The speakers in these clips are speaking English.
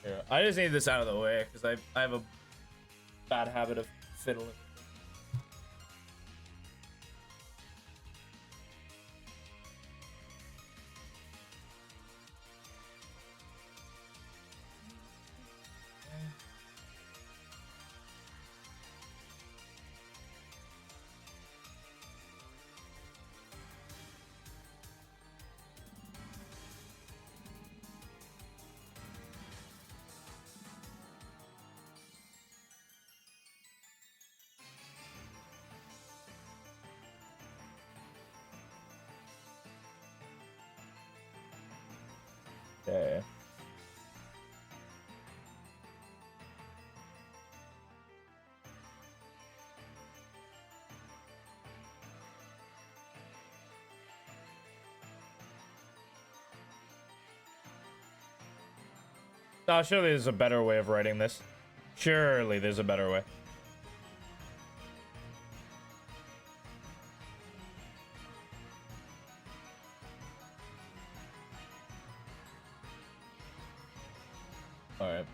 Here, I just need this out of the way because I have a bad habit of fiddling. Okay. Surely there's a better way of writing this. Surely there's a better way. All right.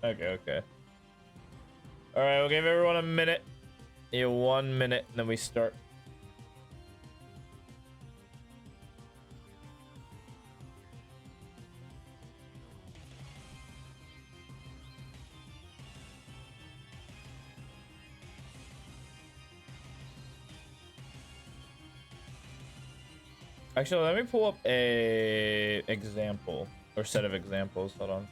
Okay. All right, we'll give everyone a minute. Yeah, 1 minute, and then we start. Actually, let me pull up a example or set of examples. Hold on.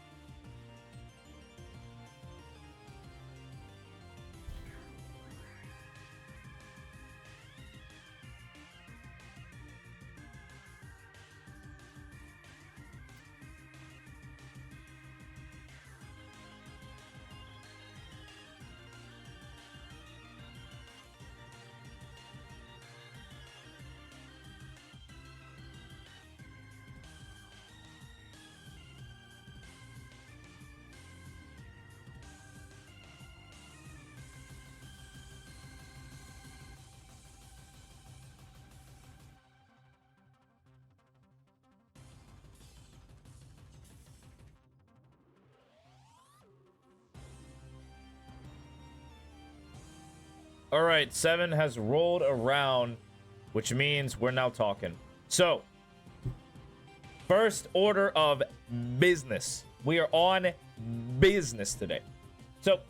All right, 7 has rolled around, which means we're now talking. So, first order of business. We are on business today. So,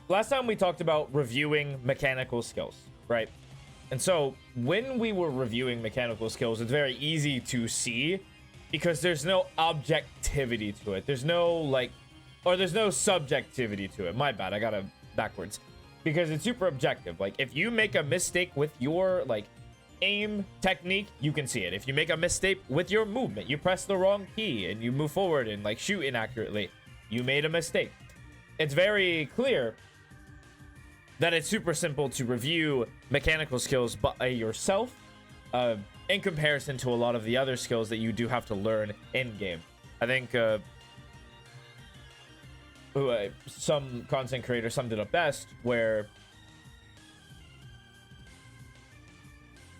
last time we talked about reviewing mechanical skills, right? And so, when we were reviewing mechanical skills, it's very easy to see because there's no objectivity to it. There's no, there's no subjectivity to it. My bad, I got it backwards. Because it's super objective. Like, if you make a mistake with your, aim technique, you can see it. If you make a mistake with your movement, you press the wrong key and you move forward and, shoot inaccurately, you made a mistake. It's very clear that it's super simple to review mechanical skills by yourself in comparison to a lot of the other skills that you do have to learn in-game. I think some content creator summed it up best, where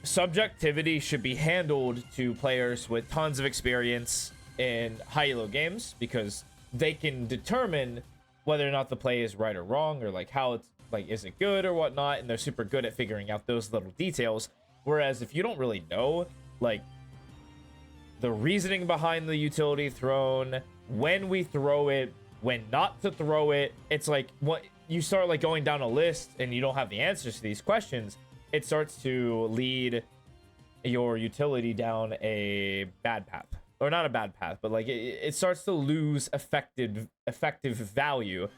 subjectivity should be handled to players with tons of experience in high-elo games, because they can determine whether or not the play is right or wrong, or like how it's like, is it good or whatnot, and they're super good at figuring out those little details. Whereas if you don't really know like the reasoning behind the utility thrown, when we throw it, when not to throw it, it's like what you start like going down a list and you don't have the answers to these questions, it starts to lead your utility down a bad path. Or not a bad path, but like it starts to lose effective value.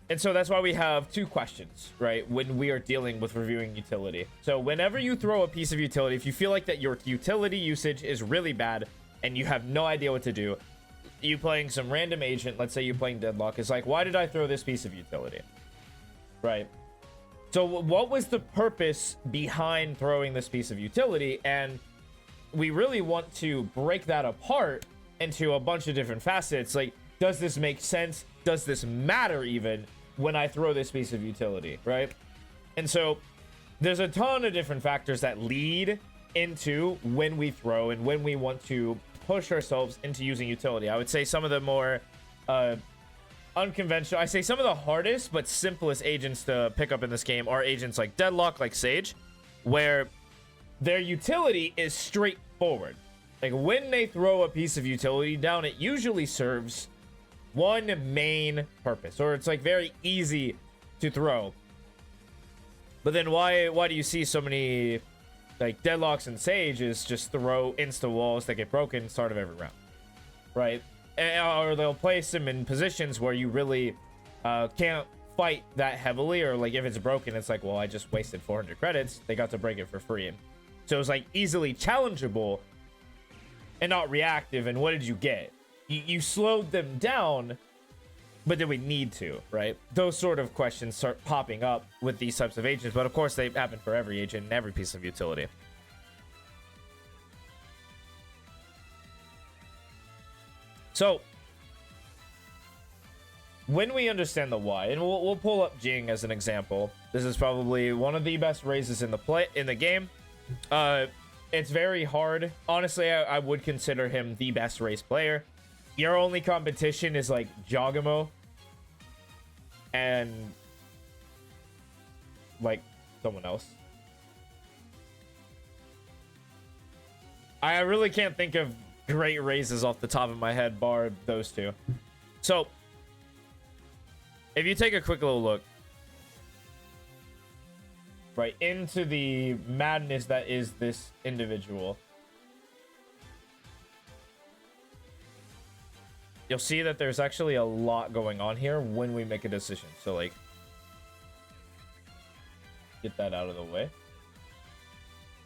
And so that's why we have two questions, right? When we are dealing with reviewing utility. So whenever you throw a piece of utility, if you feel like that your utility usage is really bad and you have no idea what to do, you playing some random agent, let's say you're playing Deadlock, is like, why did I throw this piece of utility? Right? So what was the purpose behind throwing this piece of utility? And we really want to break that apart into a bunch of different facets. Like, does this make sense? Does this matter even when I throw this piece of utility, right? And so there's a ton of different factors that lead into when we throw and when we want to push ourselves into using utility. I would say some of the more unconventional, I say some of the hardest but simplest agents to pick up in this game are agents like Deadlock, like Sage, where their utility is straightforward. Like when they throw a piece of utility down, it usually serves one main purpose, or it's like very easy to throw. But then why do you see so many like Deadlocks and Sages just throw insta walls that get broken start of every round, right? Or they'll place them in positions where you really can't fight that heavily, or like if it's broken, it's like, well, I just wasted 400 credits. They got to break it for free. And so it's like easily challengeable and not reactive. And what did you get? You slowed them down, but did we need to, right? Those sort of questions start popping up with these types of agents, but of course they happen for every agent and every piece of utility. So when we understand the why, and we'll pull up Jing as an example. This is probably one of the best raises in the game. It's very hard. Honestly, I would consider him the best race player. Your only competition is like Jogamo and like someone else. I really can't think of great raises off the top of my head bar those two. So if you take a quick little look right into the madness that is this individual, you'll see that there's actually a lot going on here when we make a decision. So like, get that out of the way.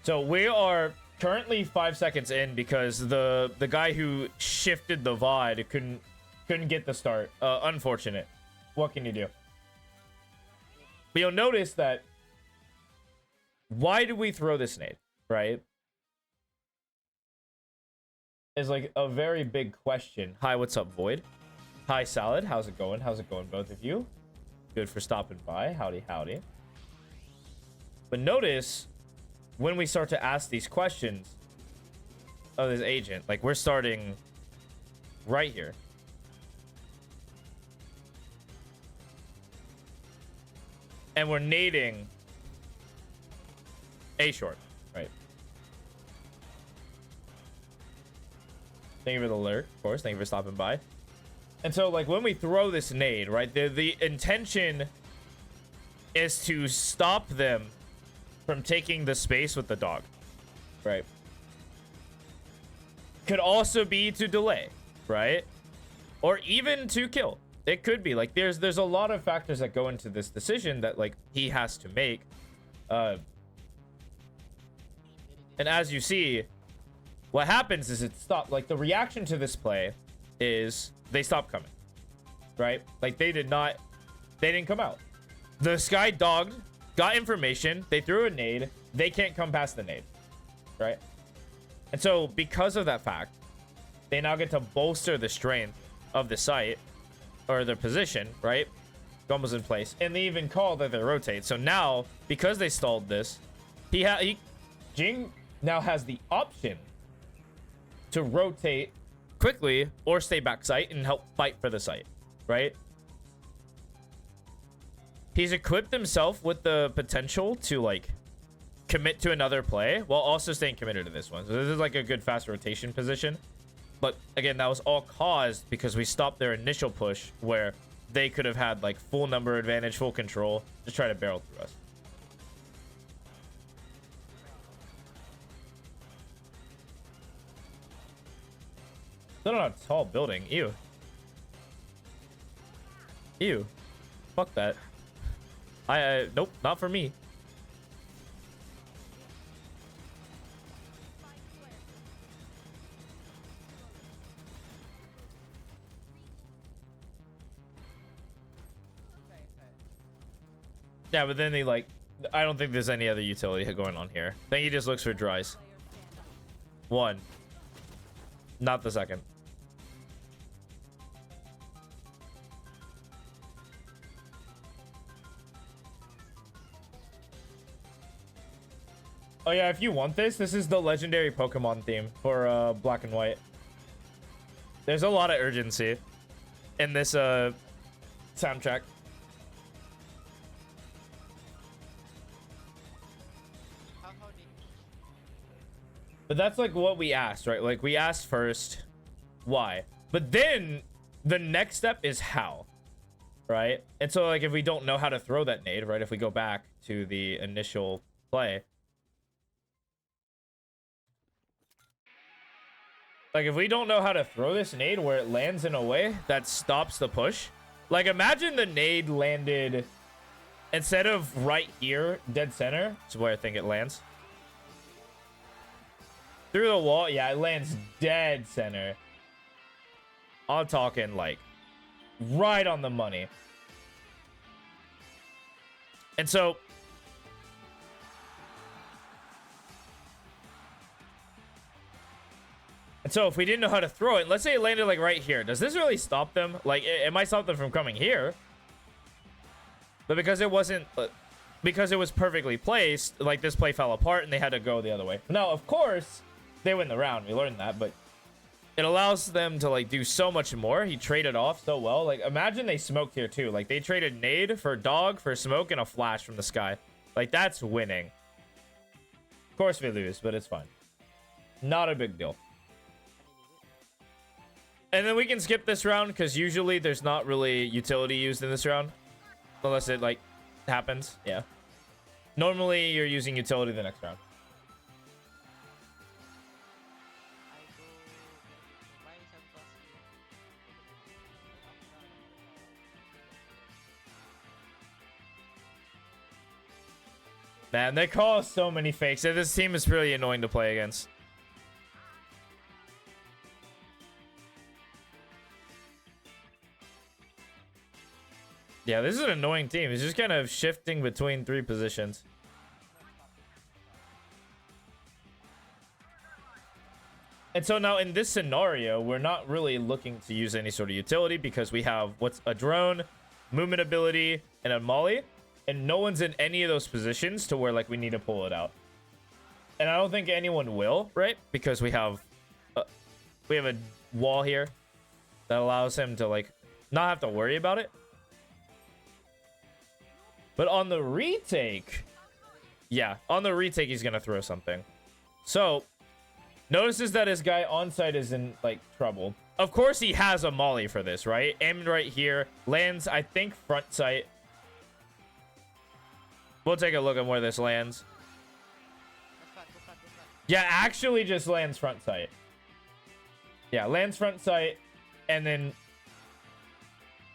So we are currently 5 seconds in because the guy who shifted the VOD couldn't get the start. Unfortunate. What can you do? But you'll notice that why do we throw this nade, right? Is like a very big question. Hi, what's up, Void? Hi, Salad. How's it going? How's it going, both of you? Good for stopping by. Howdy, howdy. But notice when we start to ask these questions of this agent, like we're starting right here. And we're nading A short, right? Thank you for the alert, of course. Thank you for stopping by. And so, like, when we throw this nade, right, the intention is to stop them from taking the space with the dog, right? Could also be to delay, right? Or even to kill. It could be. Like, there's a lot of factors that go into this decision that, like, he has to make. And as you see, what happens is it stopped. Like, the reaction to this play is they stopped coming, right? Like, they didn't come out. The Sky dogged, got information, they threw a nade, they can't come past the nade, right? And so, because of that fact, they now get to bolster the strength of the site, or their position, right? Gumbo's in place, and they even call that they rotate. So now, because they stalled this, Jing now has the option to rotate quickly or stay back site and help fight for the site, right? He's equipped himself with the potential to like commit to another play while also staying committed to this one. So this is like a good fast rotation position. But again, that was all caused because we stopped their initial push where they could have had like full number advantage, full control, just try to barrel through us. Still not a tall building. Ew. Ew. Fuck that. Nope, not for me. Yeah, but then they like, I don't think there's any other utility going on here. I think he just looks for dries. One. Not the second. Oh yeah, if you want this is the legendary Pokemon theme for Black and White. There's a lot of urgency in this soundtrack. But that's like what we asked, right? Like we asked first why, but then the next step is how, right? And so like if we don't know how to throw that nade, right? If we go back to the initial play, like if we don't know how to throw this nade where it lands in a way that stops the push, like imagine the nade landed instead of right here, dead center, which is where I think it lands. Through the wall, yeah, it lands dead center. I'm talking like right on the money. And so if we didn't know how to throw it, let's say it landed like right here. Does this really stop them? Like it might stop them from coming here. But because it wasn't because it was perfectly placed, like this play fell apart and they had to go the other way. Now, of course, they win the round. We learned that, but it allows them to like do so much more. He traded off so well. Like imagine they smoked here too. Like they traded nade for dog, for smoke, and a flash from the sky. Like that's winning. Of course we lose, but it's fine. Not a big deal. And then we can skip this round because usually there's not really utility used in this round. Unless it like happens. Yeah. Normally you're using utility the next round. Man, they call so many fakes. This team is really annoying to play against. Yeah, this is an annoying team. It's just kind of shifting between three positions. And so now in this scenario, we're not really looking to use any sort of utility because we have what's a drone, movement ability, and a molly. And no one's in any of those positions to where like we need to pull it out. And I don't think anyone will, right? Because we have a wall here that allows him to like not have to worry about it. But on the retake, yeah, on the retake, he's going to throw something. So notices that his guy on site is in like trouble. Of course, he has a molly for this, right? Aimed right here, lands, I think, front sight. We'll take a look at where this lands. Yeah, actually just lands front sight. Yeah, lands front sight. And then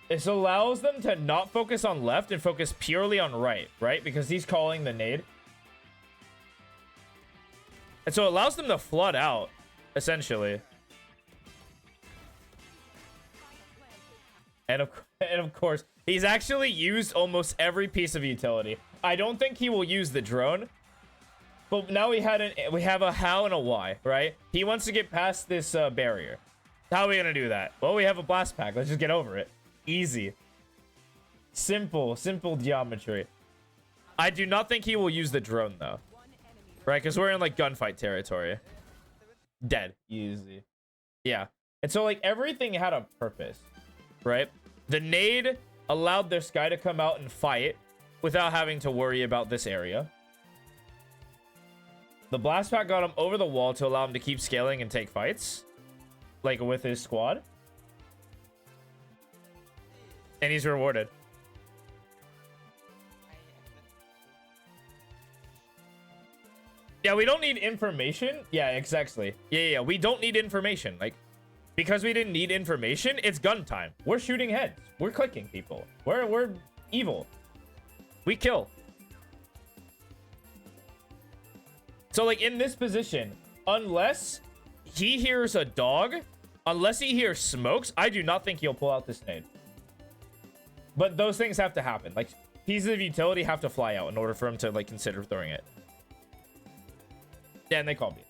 this allows them to not focus on left and focus purely on right, right? Because he's calling the nade. And so it allows them to flood out, essentially. And of course, he's actually used almost every piece of utility. I don't think he will use the drone. But now we have a how and a why, right? He wants to get past this barrier. How are we going to do that? Well, we have a blast pack. Let's just get over it. Easy. Simple geometry. I do not think he will use the drone, though. Right? Because we're in, like, gunfight territory. Dead. Easy. Yeah. And so, like, everything had a purpose, right? The nade allowed this guy to come out and fight without having to worry about this area. The blast pack got him over the wall to allow him to keep scaling and take fights, like with his squad. And he's rewarded. Yeah, we don't need information. Yeah, exactly. Yeah. We don't need information. Like, because we didn't need information, it's gun time. We're shooting heads. We're clicking people. We're evil. We kill. So, like, in this position, unless he hears a dog, unless he hears smokes, I do not think he'll pull out this nade. But those things have to happen. Like, pieces of utility have to fly out in order for him to, like, consider throwing it. Yeah, and they called me.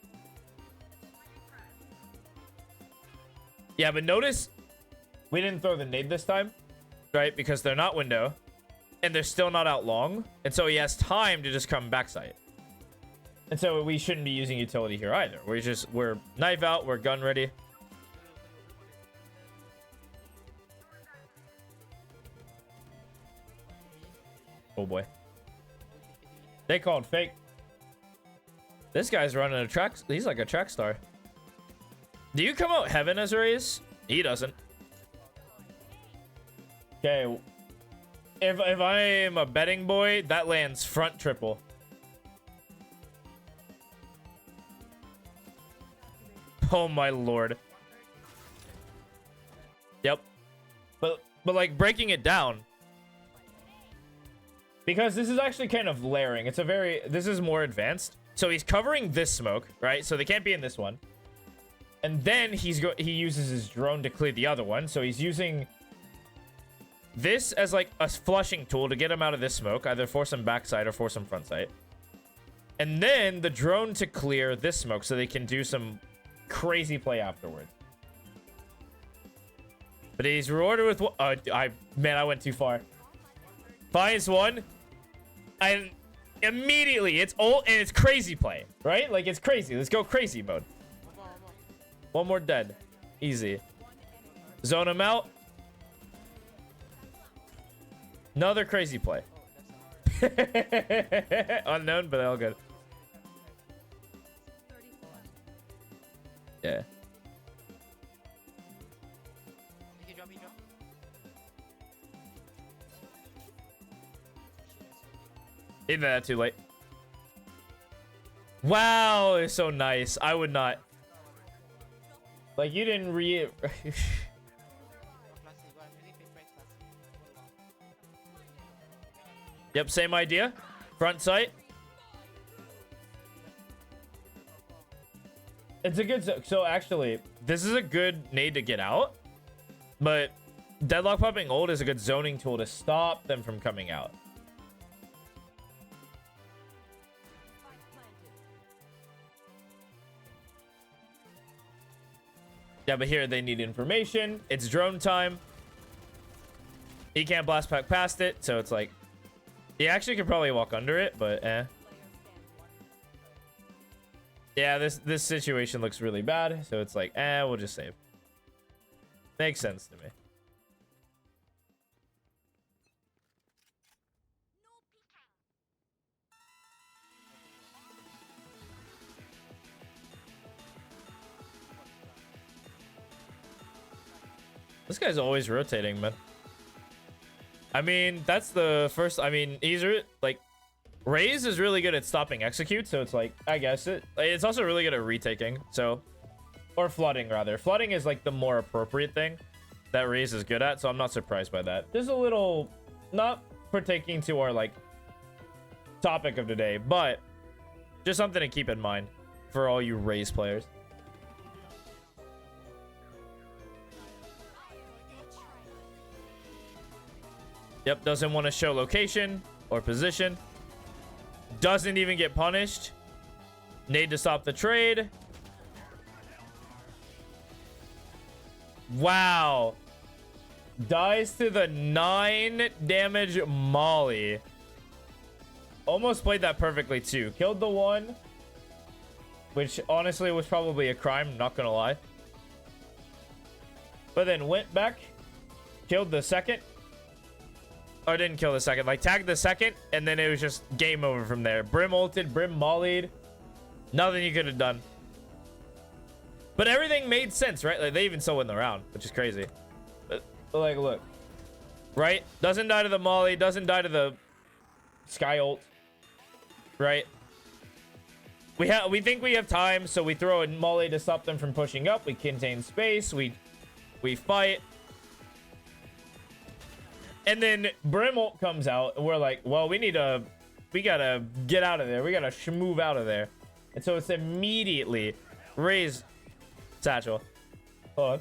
Yeah, but notice we didn't throw the nade this time, right? Because they're not window, and they're still not out long. And so he has time to just come backside. And so we shouldn't be using utility here either. We're knife out, we're gun ready. Oh boy. They called fake. This guy's running a track. He's like a track star. Do you come out heaven as Raze? He doesn't. Okay. If I am a betting boy, that lands front triple. Oh my lord. Yep. But like breaking it down. Because this is actually kind of layering. This is more advanced. So he's covering this smoke, right? So they can't be in this one. And then he uses his drone to clear the other one. So he's using this as like a flushing tool to get him out of this smoke. Either force him backside or force him front side. And then the drone to clear this smoke so they can do some crazy play afterwards. But he's rewarded with... Man, I went too far. Finds one. And immediately it's all... And it's crazy play, right? Like, it's crazy. Let's go crazy mode. One more dead. Easy. Zone him out. Another crazy play. Unknown, but all good. Yeah. Even that too late. Wow, it's so nice. I would not. Like, you didn't Yep, same idea. Front sight. It's a good... So, actually, this is a good nade to get out. But Deadlock Popping Ult is a good zoning tool to stop them from coming out. Yeah, but here they need information. It's drone time. He can't blast pack past it, so it's like... He actually could probably walk under it, but eh. Yeah, this situation looks really bad, so it's like, we'll just save. Makes sense to me. This guy's always rotating, man. I mean, that's the first... I mean, he's like... Raze is really good at stopping execute, so it's like, I guess it's also really good at retaking, so... Or flooding, rather. Flooding is like the more appropriate thing that Raze is good at, so I'm not surprised by that. There's a little... Not partaking to our, like, topic of today, but just something to keep in mind for all you Raze players. Yep, doesn't want to show location or position. Doesn't even get punished. Nade to stop the trade. Wow. Dies to the 9 damage Molly. Almost played that perfectly too. Killed the one. which honestly was probably a crime, not gonna lie. But then went back, killed the second. Or didn't kill the second, like tagged the second, and then it was just game over from there. Brim ulted, Brim mollied. Nothing you could have done. But everything made sense, right? Like they even still win the round, which is crazy. But like, look. Right? Doesn't die to the molly, doesn't die to the Sky ult. Right? We think we have time, so we throw a molly to stop them from pushing up. We contain space. We fight. And then Brim ult comes out, and we're like, well, we gotta get out of there. We gotta move out of there. And so it's immediately raise satchel. Hold on.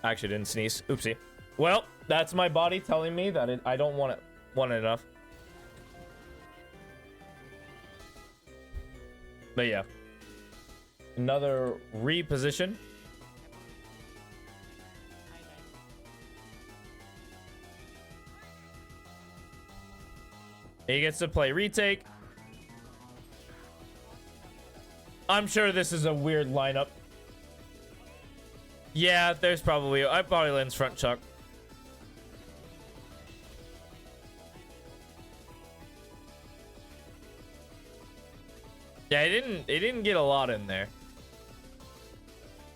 I actually didn't sneeze. Oopsie. Well, that's my body telling me that I don't want it enough. But yeah. Another reposition. He gets to play retake. I'm sure this is a weird lineup. Yeah, there's probably... I probably lands front chuck. Yeah, it didn't get a lot in there.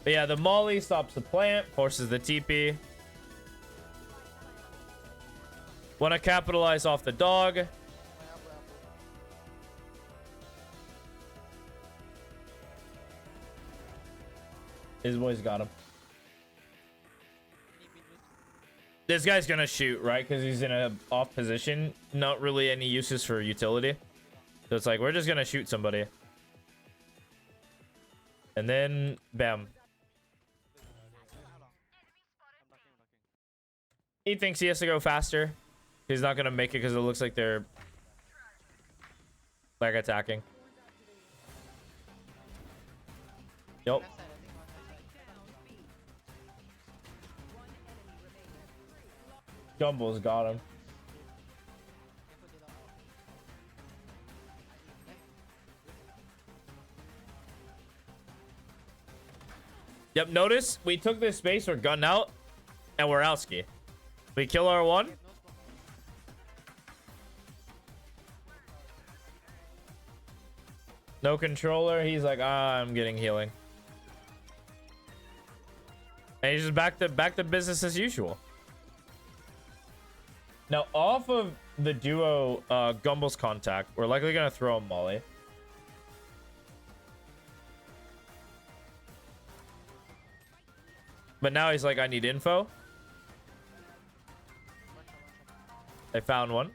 But yeah, the molly stops the plant, forces the TP. Want to capitalize off the dog. His boys got him. This guy's gonna shoot, right? Because he's in a off position. Not really any uses for utility. So it's like, we're just gonna shoot somebody. And then, bam. He thinks he has to go faster. He's not gonna make it because it looks like they're like attacking. Yep. Gumball's got him. Yep, notice we took this space, we're gun out, and we're outski. We kill our one. No controller, he's like, I'm getting healing. And he's just back to business as usual. Now, off of the duo Gumball's contact, we're likely gonna throw a molly. But now he's like, I need info. I found one.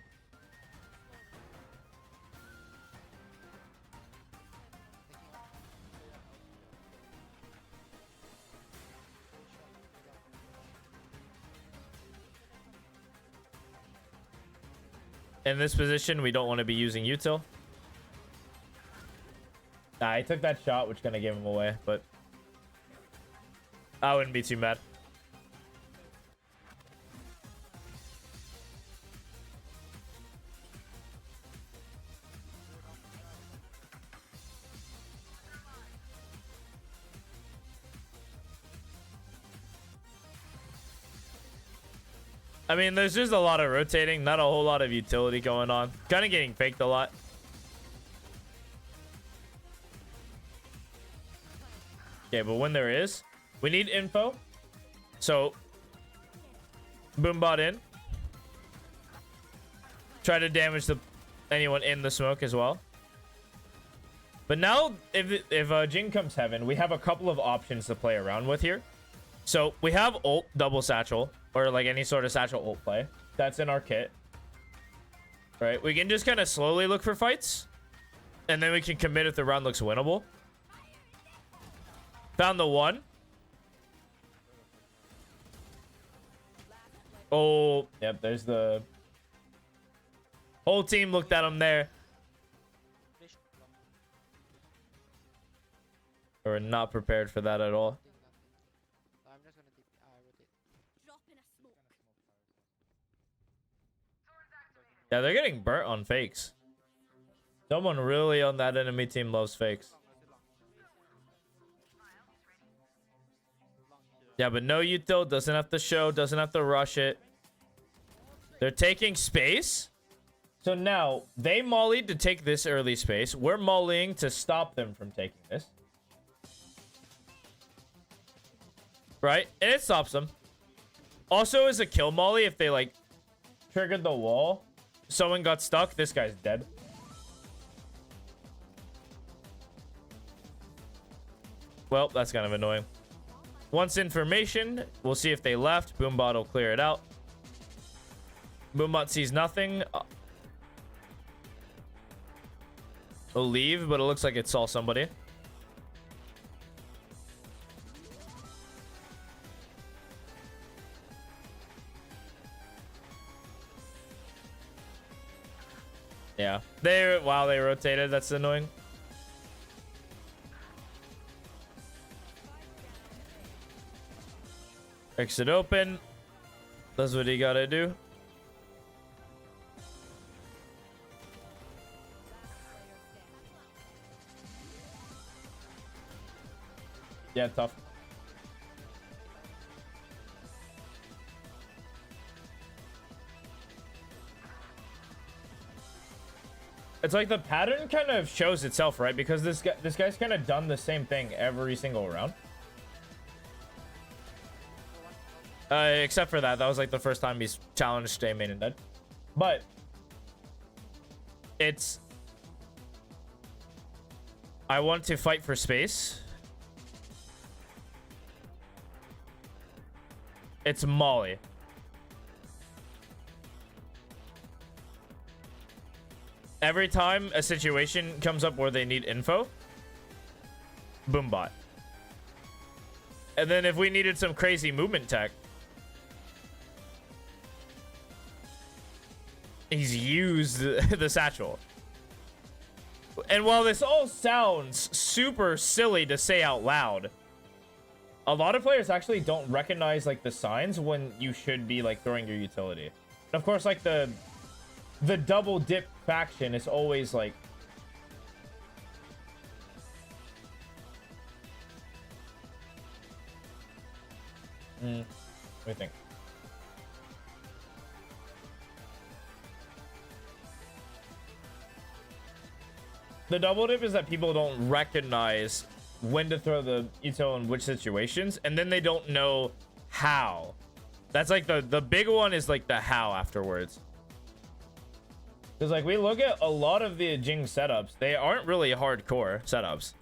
In this position, we don't want to be using util. Nah, I took that shot, which kind of gave him away, but I wouldn't be too mad. I mean, there's just a lot of rotating, not a whole lot of utility going on. Kind of getting faked a lot. Okay, but when there is, we need info. So, Boombot in. Try to damage anyone in the smoke as well. But now, if Jing comes heaven, we have a couple of options to play around with here. So, we have ult, double satchel, or like any sort of satchel ult play. That's in our kit. Right? We can just kind of slowly look for fights. And then we can commit if the round looks winnable. Found the one. Oh, yep, there's the whole team looked at him there. We're not prepared for that at all. Yeah, they're getting burnt on fakes. Someone really on that enemy team loves fakes. Yeah, but no util, doesn't have to show, doesn't have to rush it. They're taking space. So now, they mollied to take this early space. We're mollying to stop them from taking this. Right? And it stops them. Also, is a kill molly if they, like, triggered the wall. Someone got stuck. This guy's dead. Well, that's kind of annoying. Once information, we'll see if they left. Boombot will clear it out. Boombot sees nothing. It'll leave, but it looks like it saw somebody. Yeah. Wow, they rotated. That's annoying. Exit open. That's what you gotta do. Yeah, tough. It's like the pattern kind of shows itself, right? Because this guy's kind of done the same thing every single round. Except for that was like the first time he's challenged stay main and dead. But it's I want to fight for space. It's Molly. Every time a situation comes up where they need info, Boombot. And then if we needed some crazy movement tech, he's used the satchel. And while this all sounds super silly to say out loud, a lot of players actually don't recognize like the signs when you should be like throwing your utility. And of course, like the double dip faction is always like what do you think? The double dip is that people don't recognize when to throw the util in which situations, and then they don't know how. That's like the big one is like the how afterwards. Because like we look at a lot of the Jing setups, they aren't really hardcore setups,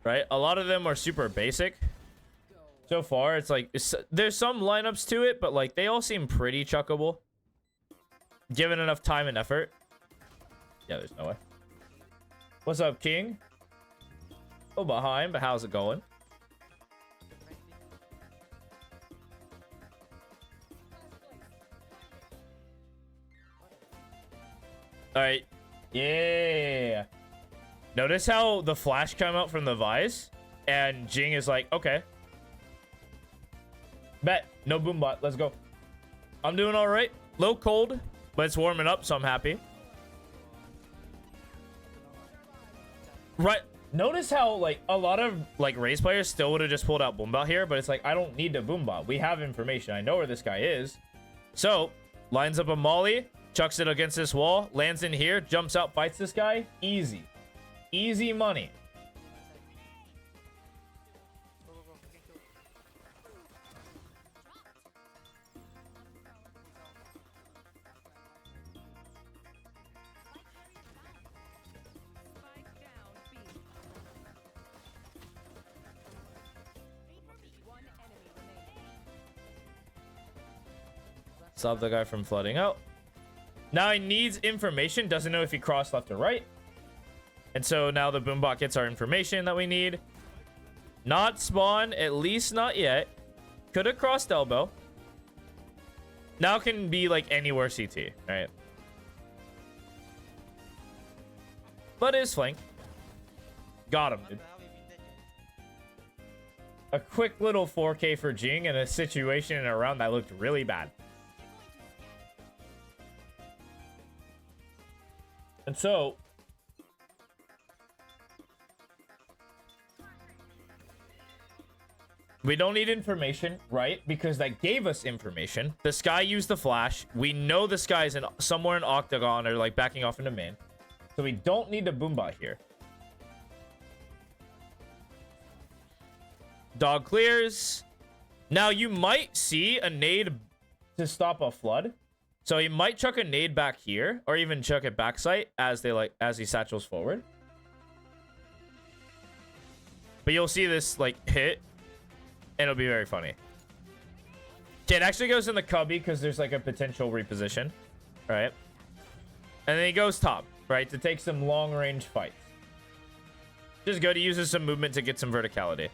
right? A lot of them are super basic. So far, it's like there's some lineups to it, but like they all seem pretty chuckable, given enough time and effort. Yeah, there's no way. What's up, King? Oh, behind, but how's it going? All right. Yeah. Notice how the flash came out from the Vise, and Jing is like, okay. Bet. No Boombot. Let's go. I'm doing all right. Little cold, but it's warming up, so I'm happy. Right. Notice how, like, a lot of, like, Raze players still would have just pulled out Boombot here, but it's like, I don't need a Boombot. We have information. I know where this guy is. So, lines up a Molly, chucks it against this wall, lands in here, jumps out, fights this guy. Easy. Easy money. Stop the guy from flooding out. Now he needs information. Doesn't know if he crossed left or right. And so now the Boombot gets our information that we need. Not spawn. At least not yet. Could have crossed elbow. Now can be like anywhere CT. Right. But it is flank. Got him, dude. A quick little 4K for Jing in a situation and a round that looked really bad. And so, We don't need information, right? Because that gave us information. The Sky used the flash. We know the Sky's in somewhere in Octagon or like backing off into main. So we don't need a Boombot here. Dog clears. Now you might see a nade to stop a flood. So he might chuck a nade back here or even chuck it backside as he satchels forward. But you'll see this like hit and it'll be very funny. Okay, it actually goes in the cubby because there's like a potential reposition, right? And then he goes top, right, to take some long range fights. Just good. He uses some movement to get some verticality.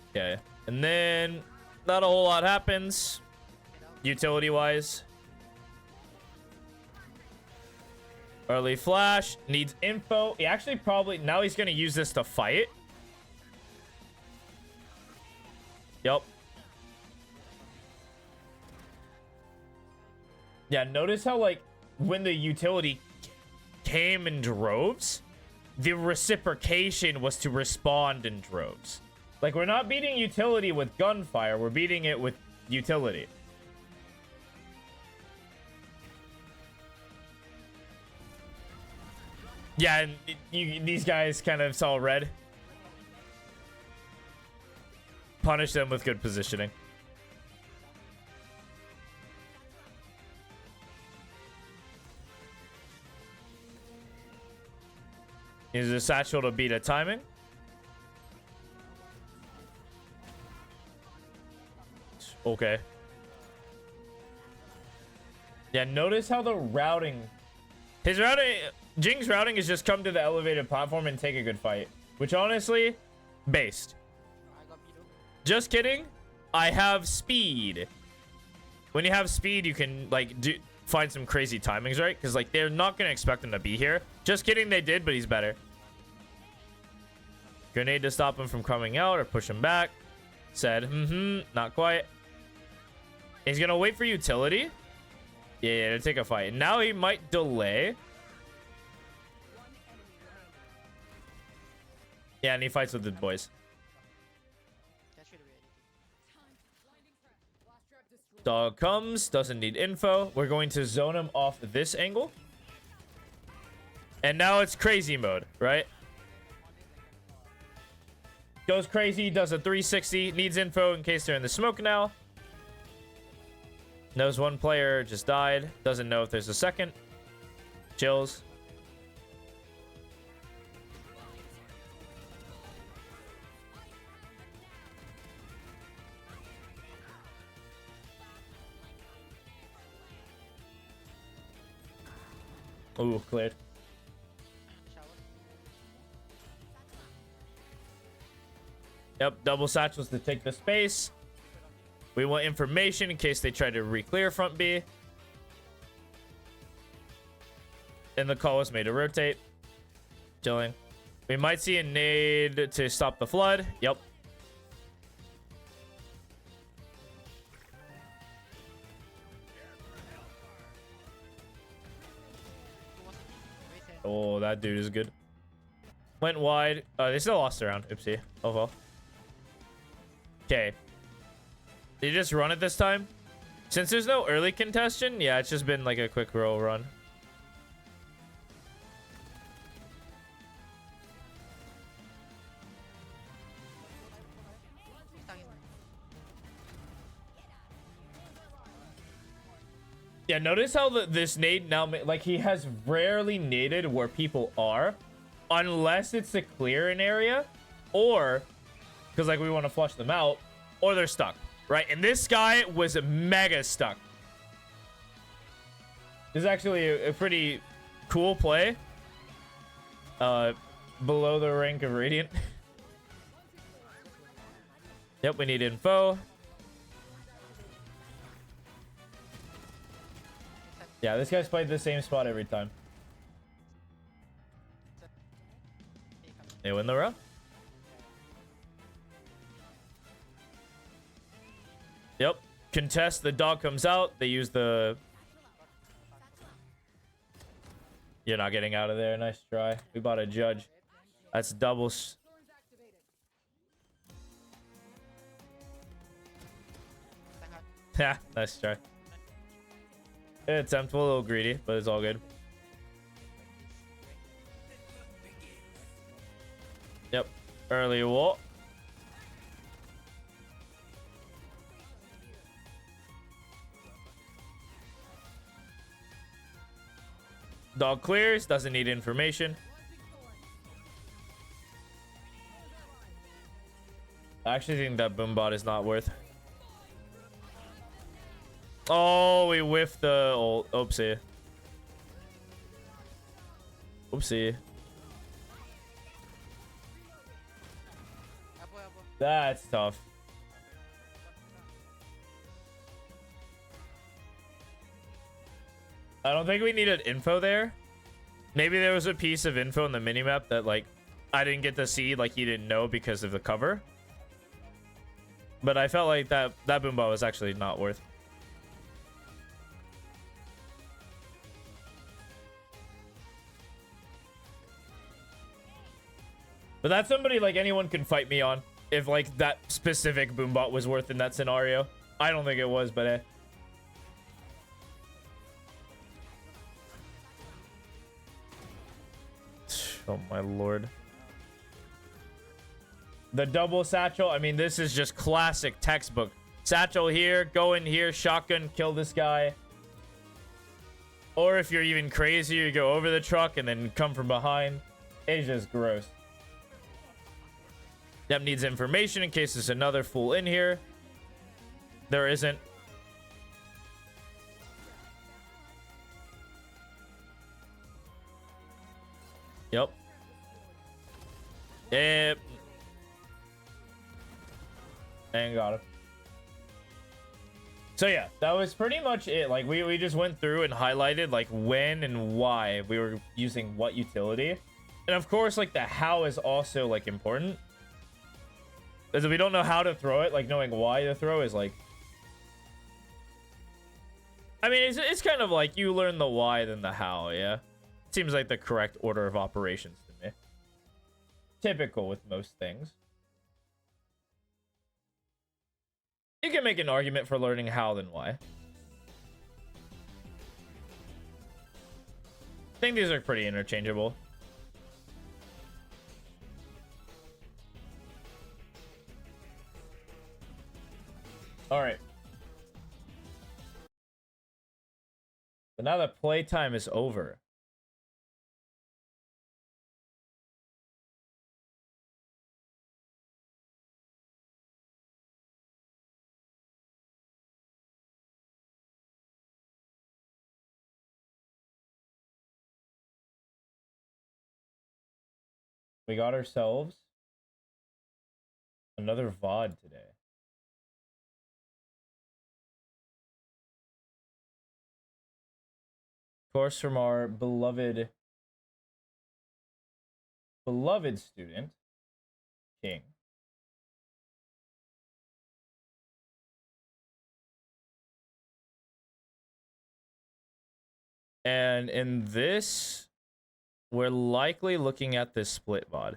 Okay, and then not a whole lot happens utility wise. Early flash needs info. He actually probably now he's gonna use this to fight. Yep. Yeah, notice how like when the utility came in droves, the reciprocation was to respond in droves. Like, we're not beating utility with gunfire. We're beating it with utility. Yeah, and these guys kind of saw red. Punish them with good positioning. Use a satchel to beat a timing. Okay. Yeah, notice how the routing... His routing... Jing's routing is just come to the elevated platform and take a good fight. Which, honestly, based. Just kidding. I have speed. When you have speed, you can, like, find some crazy timings, right? Because, like, they're not going to expect him to be here. Just kidding, they did, but he's better. Grenade to stop him from coming out or push him back. Said, not quite. He's gonna wait for utility. Yeah, to take a fight. Now he might delay. Yeah, and he fights with the boys. Dog comes, doesn't need info. We're going to zone him off this angle. And now it's crazy mode, right? Goes crazy, does a 360, needs info in case they're in the smoke now. Knows one player just died. Doesn't know if there's a second. Chills. Ooh, cleared. Yep, double satchels to take the space. We want information in case they try to re-clear front B. And the call was made to rotate. Chilling. We might see a nade to stop the flood. Yep. Oh, that dude is good. Went wide. They still lost the round. Oopsie. Oh well. Okay. Did you just run it this time? Since there's no early contention, yeah, it's just been like a quick roll run. Yeah, notice how this nade now, like, he has rarely naded where people are, unless it's to clear an area, or, because, like, we want to flush them out, or they're stuck. Right, and this guy was mega stuck. This is actually a pretty cool play. Below the rank of Radiant. Yep, we need info. Yeah, this guy's played the same spot every time. They win the round. Yep. Contest, the dog comes out. They use the... You're not getting out of there. Nice try. We bought a judge. That's double... Yeah, nice try. Attempt a little greedy, but it's all good. Yep. Early wall. Dog clears. Doesn't need information. I actually think that Boombot is not worth. Oh, we whiffed the old. Oopsie. Oopsie. That's tough. I don't think we needed info there. Maybe there was a piece of info in the minimap that, like, I didn't get to see, like, he didn't know because of the cover. But I felt like that Boombot was actually not worth. But that's somebody, like, anyone can fight me on. If, like, that specific Boombot was worth in that scenario. I don't think it was, but eh. Oh, my lord. The double satchel. I mean, this is just classic textbook. Satchel here, go in here, shotgun, kill this guy. Or if you're even crazier, you go over the truck and then come from behind. It's just gross. Yep, needs information in case there's another fool in here. There isn't. Yep. Yep. And got it. So yeah, that was pretty much it. Like we just went through and highlighted like when and why we were using what utility. And of course, like the how is also like important. Because if we don't know how to throw it, like knowing why to throw is like... I mean, it's kind of like you learn the why then the how, yeah? Seems like the correct order of operations to me. Typical with most things. You can make an argument for learning how than why. I think these are pretty interchangeable. All right. So now that playtime is over. We got ourselves another VOD today. Of course, from our beloved student, King. And in this, we're likely looking at this split VOD.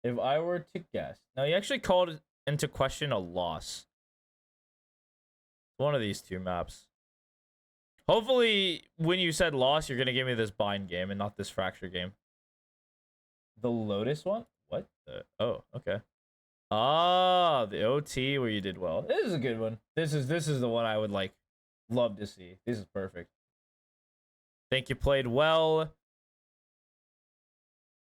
If I were to guess. Now, he actually called into question a loss. One of these two maps. Hopefully, when you said loss, you're going to give me this bind game and not this fracture game. The Lotus one? What the? Oh, okay. Ah, the OT where you did well. This is a good one. This is the one I would like love to see. This is perfect. Think you played well.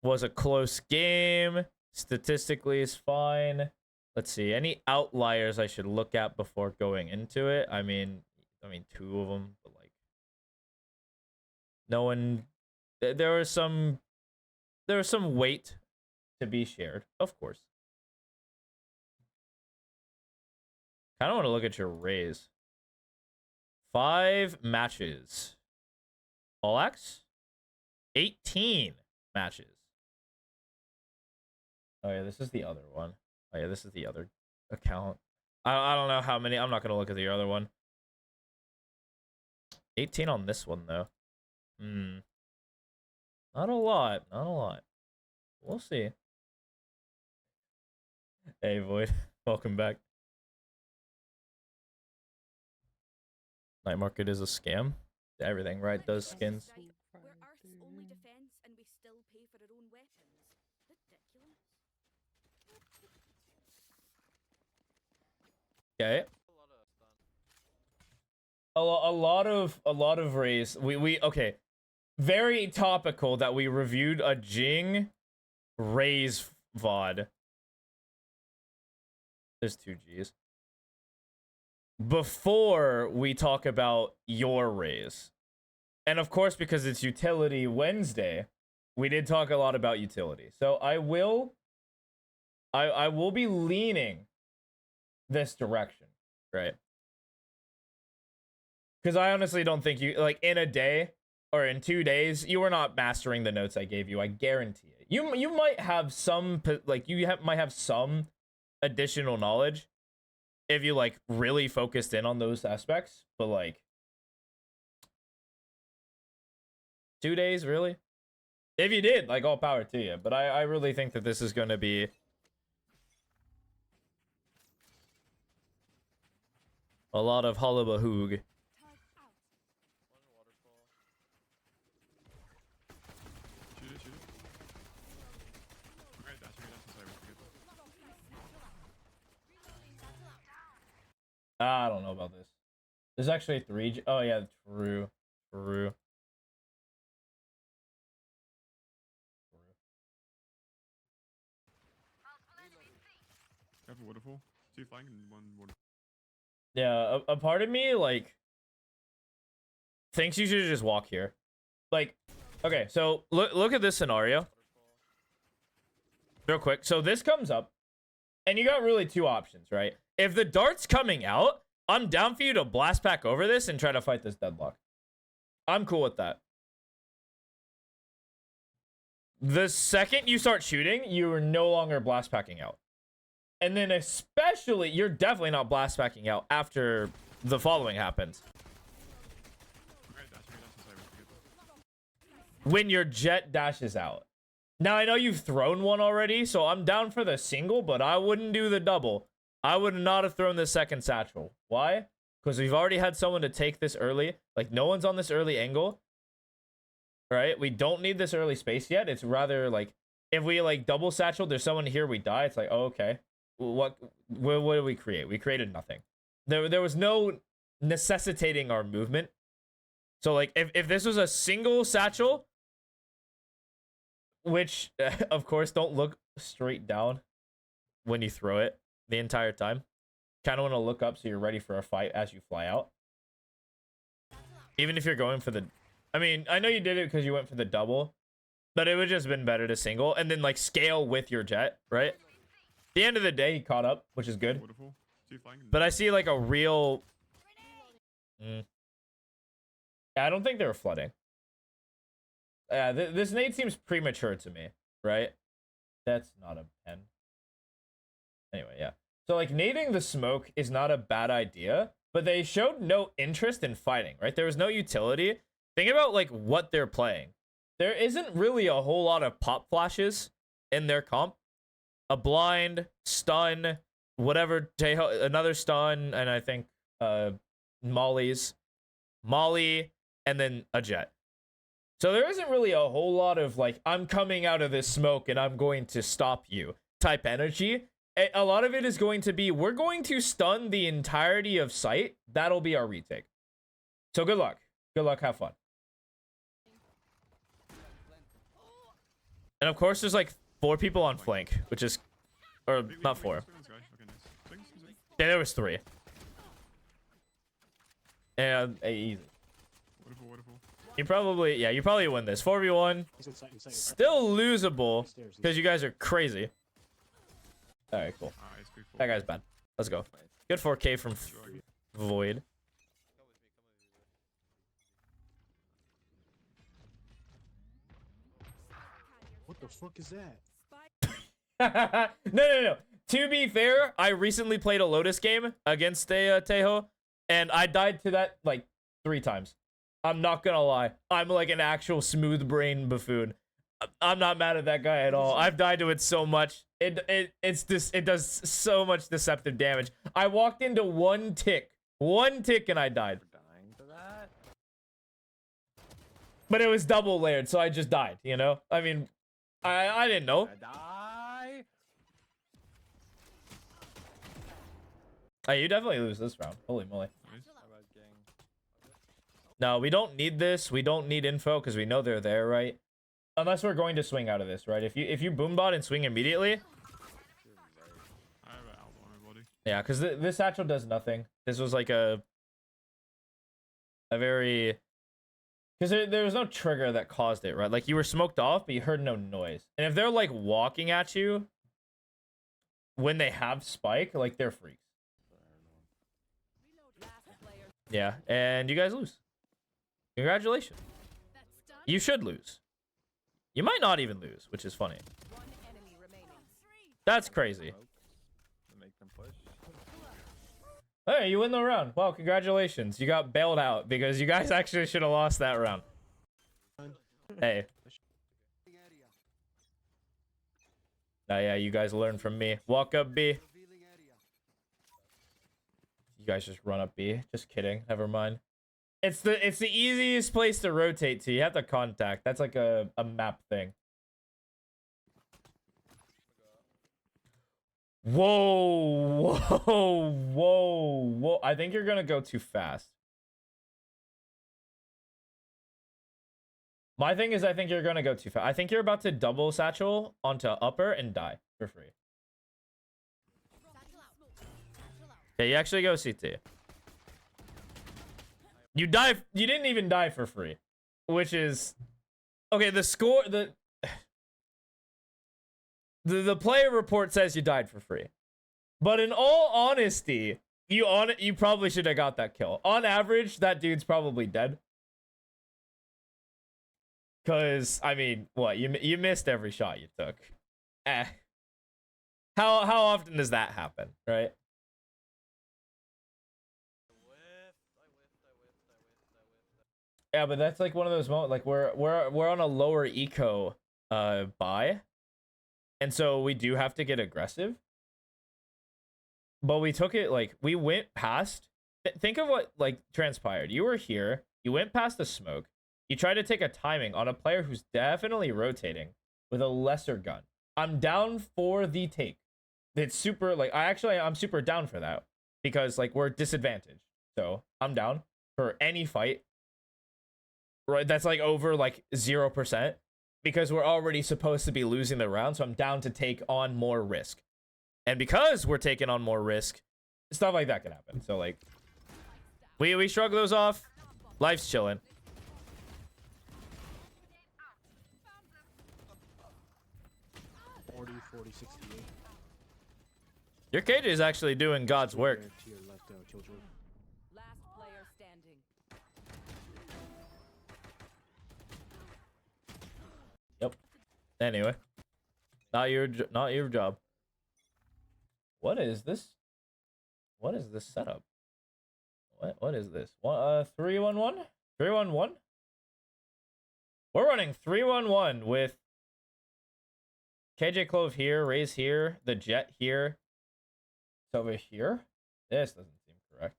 Was a close game. Statistically is fine. Let's see. Any outliers I should look at before going into it? I mean, two of them, but like no one. There was some weight to be shared, of course. I don't want to look at your raise. 5 matches. All X? 18 matches. Oh yeah, this is the other one. Oh yeah, this is the other account. I don't know how many. I'm not gonna look at the other one. 18 on this one though. Not a lot. Not a lot. We'll see. Hey Void, welcome back. Night market is a scam. Everything, right? Does skins. We're Earth's only defense and we still pay for our own weapons. Ridiculous. Okay. A lot of rays. We okay. Very topical that we reviewed a Jing Rays VOD. There's 2 G's. Before we talk about your rays. And of course, because it's Utility Wednesday, we did talk a lot about utility. So I will be leaning this direction, right? Because I honestly don't think you, like, in a day or in 2 days, you were not mastering the notes I gave you. I guarantee it. You might have some, like, might have some additional knowledge if you, like, really focused in on those aspects. But, like, 2 days, really? If you did, like, all power to you. But I really think that this is going to be a lot of hullabahoog. I don't know about this. There's actually 3. Oh yeah, true. Have a waterfall. 2 flying and 1 water. Yeah, a part of me, like, thinks you should just walk here. Like, okay, so look at this scenario. Real quick. So this comes up, and you got really 2 options, right? If the dart's coming out, I'm down for you to blast back over this and try to fight this deadlock. I'm cool with that. The second you start shooting, you are no longer blast packing out. And then especially, you're definitely not blast packing out after the following happens. When your jet dashes out. Now, I know you've thrown one already, so I'm down for the single, but I wouldn't do the double. I would not have thrown the second satchel. Why? Because we've already had someone to take this early. Like, no one's on this early angle. Right? We don't need this early space yet. It's rather, like, if we, like, double satchel, there's someone here, we die. It's like, oh, okay. What did we create? We created nothing. There was no necessitating our movement. So, like, if this was a single satchel, which, of course, don't look straight down when you throw it the entire time. Kind of want to look up so you're ready for a fight as you fly out. Even if you're going for the... I mean, I know you did it because you went for the double, but it would just been better to single and then, like, scale with your jet, right? At the end of the day, he caught up, which is good. But I see, like, a real... Yeah, I don't think they were flooding. Yeah, this nade seems premature to me, right? That's not a pen. Anyway, yeah. So, like, nading the smoke is not a bad idea, but they showed no interest in fighting, right? There was no utility. Think about, like, what they're playing. There isn't really a whole lot of pop flashes in their comp. A blind, stun, whatever, another stun, and I think Molly, and then a jet. So there isn't really a whole lot of, like, I'm coming out of this smoke and I'm going to stop you type energy. A lot of it is going to be, we're going to stun the entirety of site. That'll be our retake. So good luck. Good luck. Have fun. And of course, there's, like, 4 people on flank, which is... Or, not 4. Yeah, there was 3. And easy. You probably, yeah, you probably win this. 4v1. Still losable because you guys are crazy. All right, cool. That guy's bad. Let's go. Good 4K from Void. What the fuck is that? No. To be fair, I recently played a Lotus game against a Tejo, and I died to that like 3 times. I'm not gonna lie. I'm like an actual smooth brain buffoon. I'm not mad at that guy at all. I've died to it so much. It does so much deceptive damage. I walked into one tick, and I died. Dying to that. But it was double layered, so I just died. You know, I mean, I didn't know. I die. Hey, you definitely lose this round. Holy moly. Nice. How about gang? No, we don't need this. We don't need info because we know they're there, right? Unless we're going to swing out of this, right? If you boombot and swing immediately, I have an out on my body. yeah, because this satchel does nothing. This was like a very, because there was no trigger that caused it, right? Like you were smoked off, but you heard no noise. And if they're like walking at you when they have spike, like they're freaks. Yeah, and you guys lose. Congratulations. You should lose. You might not even lose, which is funny. That's crazy. To make them push. Hey, you win the round. Wow, congratulations. You got bailed out because you guys actually should have lost that round. Hey. Oh, yeah, you guys learn from me. Walk up B. You guys just run up B. Just kidding. Never mind. It's the easiest place to rotate to. You have to contact. That's like a map thing. Whoa, whoa, whoa, whoa. I think you're gonna go too fast. My thing is I think you're gonna go too fast. I think you're about to double satchel onto upper and die for free. Okay, you actually go CT. You die. You didn't even die for free, which is okay. The score, the player report says you died for free, but in all honesty, you probably should have got that kill. On average, that dude's probably dead. Cause I mean, what you missed every shot you took. How often does that happen, right? Yeah, but that's like one of those moments. Like we're on a lower eco buy, and so we do have to get aggressive. But we took it like we went past. Think of what like transpired. You were here. You went past the smoke. You tried to take a timing on a player who's definitely rotating with a lesser gun. I'm down for the take. It's super like I'm super down for that because like we're disadvantaged. So I'm down for any fight. Right, that's like over like 0% because we're already supposed to be losing the round, so I'm down to take on more risk. And because we're taking on more risk, stuff like that can happen. So like we shrug those off. Life's chilling. Forty, 68. Your KJ is actually doing God's work. To your left, Killjoy. Last player standing. Yep. Anyway, not your job. What is this? What is this setup? What is this? 3-1-1? 3-1-1? We're running 3-1-1 with KJ Clove here, Raze here, the Jet here. It's over here. This doesn't seem correct.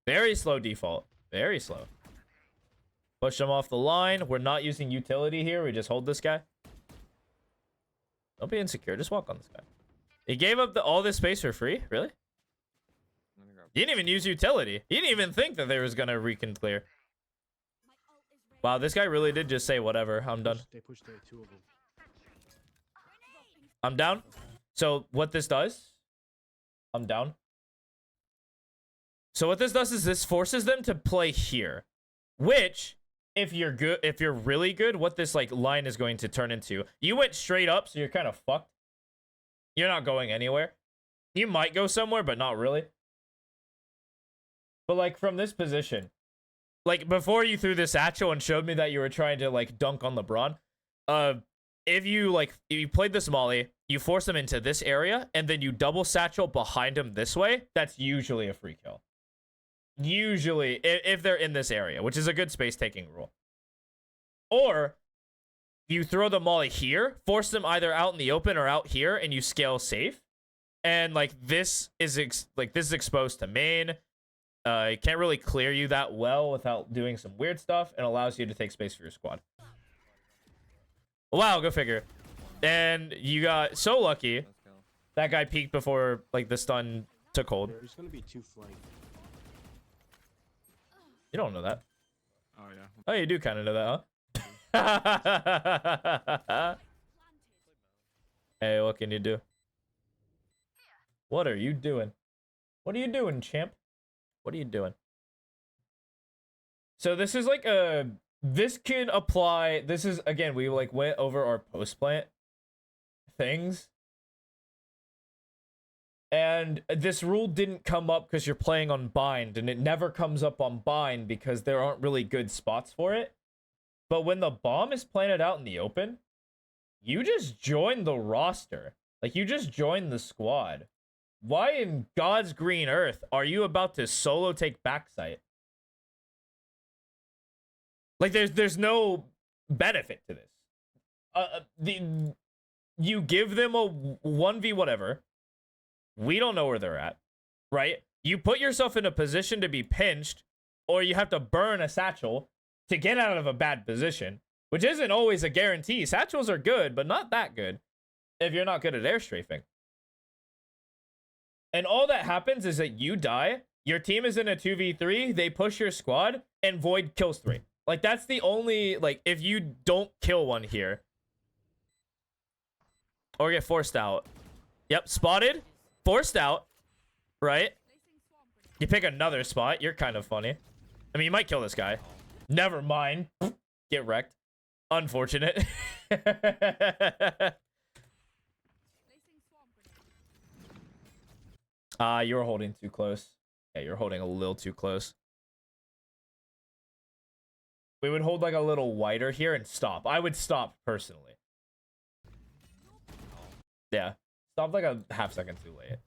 Very slow default. Very slow. Push him off the line. We're not using utility here. We just hold this guy. Don't be insecure. Just walk on this guy. He gave up all this space for free? Really? He didn't even use utility. He didn't even think that they was going to recon clear. Wow, this guy really did just say whatever. I'm done. They pushed there, 2 of them. I'm down. So what this does, I'm down. So what this does is this forces them to play here, which if you're good, if you're really good, what this like line is going to turn into. You went straight up, so you're kind of fucked. You're not going anywhere. You might go somewhere, but not really. But like from this position, like before you threw this satchel and showed me that you were trying to like dunk on LeBron, if you played this molly, you force them into this area, and then you double satchel behind them this way, that's usually a free kill. Usually, if they're in this area, which is a good space taking rule. Or you throw the molly here, force them either out in the open or out here, and you scale safe. And like this is exposed to main. It can't really clear you that well without doing some weird stuff, and allows you to take space for your squad. Wow, go figure. And you got so lucky. Let's go. That guy peeked before like the stun took hold. There's gonna be 2 flank. You don't know that. Oh yeah. Oh, you do kind of know that, huh? Hey, what can you do? What are you doing? What are you doing, champ? What are you doing? So this is like a... This can apply... This is, again, we like went over our post-plant things. And this rule didn't come up because you're playing on bind, and it never comes up on bind because there aren't really good spots for it. But when the bomb is planted out in the open, you just join the roster. Like, you just join the squad. Why in God's green earth are you about to solo take backside? Like, there's no benefit to this. You give them a 1v whatever. We don't know where they're at, right? You put yourself in a position to be pinched, or you have to burn a satchel to get out of a bad position, which isn't always a guarantee. Satchels are good, but not that good if you're not good at air strafing. And all that happens is that you die, your team is in a 2v3, they push your squad, and Void kills 3. Like, that's the only, like, if you don't kill one here, or get forced out. Yep, spotted. Forced out, right? You pick another spot. You're kind of funny. I mean, you might kill this guy. Never mind. Get wrecked. Unfortunate. You're holding too close. Yeah, you're holding a little too close. We would hold like a little wider here and stop. I would stop personally. Yeah. Stopped like a half second too late.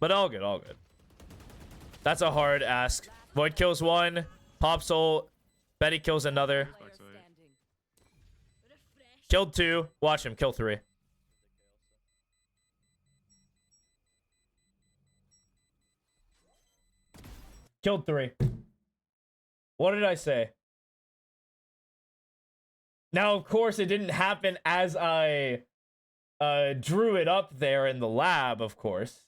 But all good, all good. That's a hard ask. Void kills 1. Pops ult. Betty kills another. Player standing. Killed 2. Watch him kill 3. Killed 3. What did I say? Now, of course, it didn't happen as I... drew it up there in the lab, of course.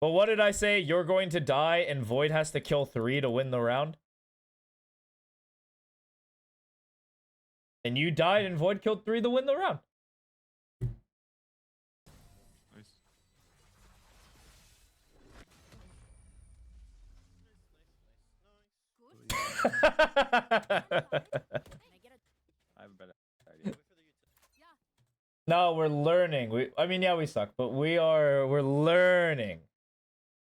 But what did I say? You're going to die and Void has to kill 3 to win the round? And you died and Void killed 3 to win the round. I have a better idea. No, we're learning. I mean, yeah, we suck, but we're learning.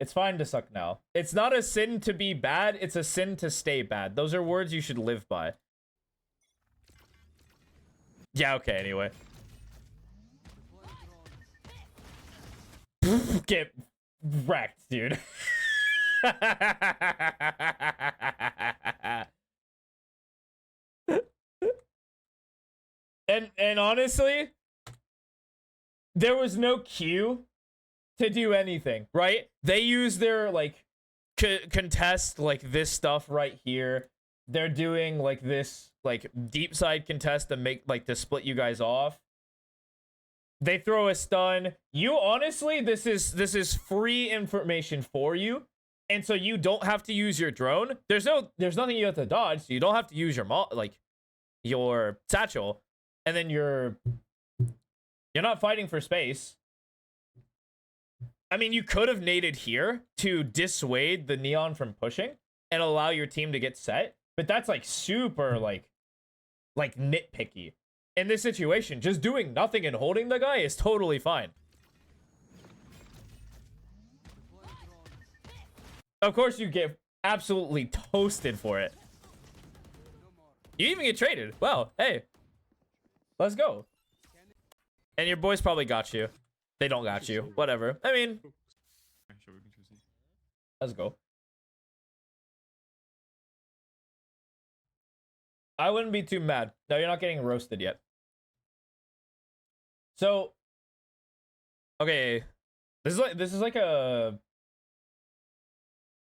It's fine to suck now. It's not a sin to be bad, it's a sin to stay bad. Those are words you should live by. Yeah, okay, anyway. Get wrecked, dude. And honestly, there was no cue to do anything, right? They use their like contest like this stuff right here. They're doing like this like deep side contest to make like to split you guys off. They throw a stun. You honestly, this is free information for you. And so you don't have to use your drone. There's nothing you have to dodge, so you don't have to use your satchel. And then you're not fighting for space. I mean, you could have naded here to dissuade the Neon from pushing and allow your team to get set, but that's like super like nitpicky. In this situation, just doing nothing and holding the guy is totally fine. Of course, you get absolutely toasted for it. You even get traded. Wow, hey. Let's go. And your boys probably got you. They don't got you. Whatever. I mean, Okay, sure, we can choose it. let's go. I wouldn't be too mad. No, you're not getting roasted yet. So, okay, this is like a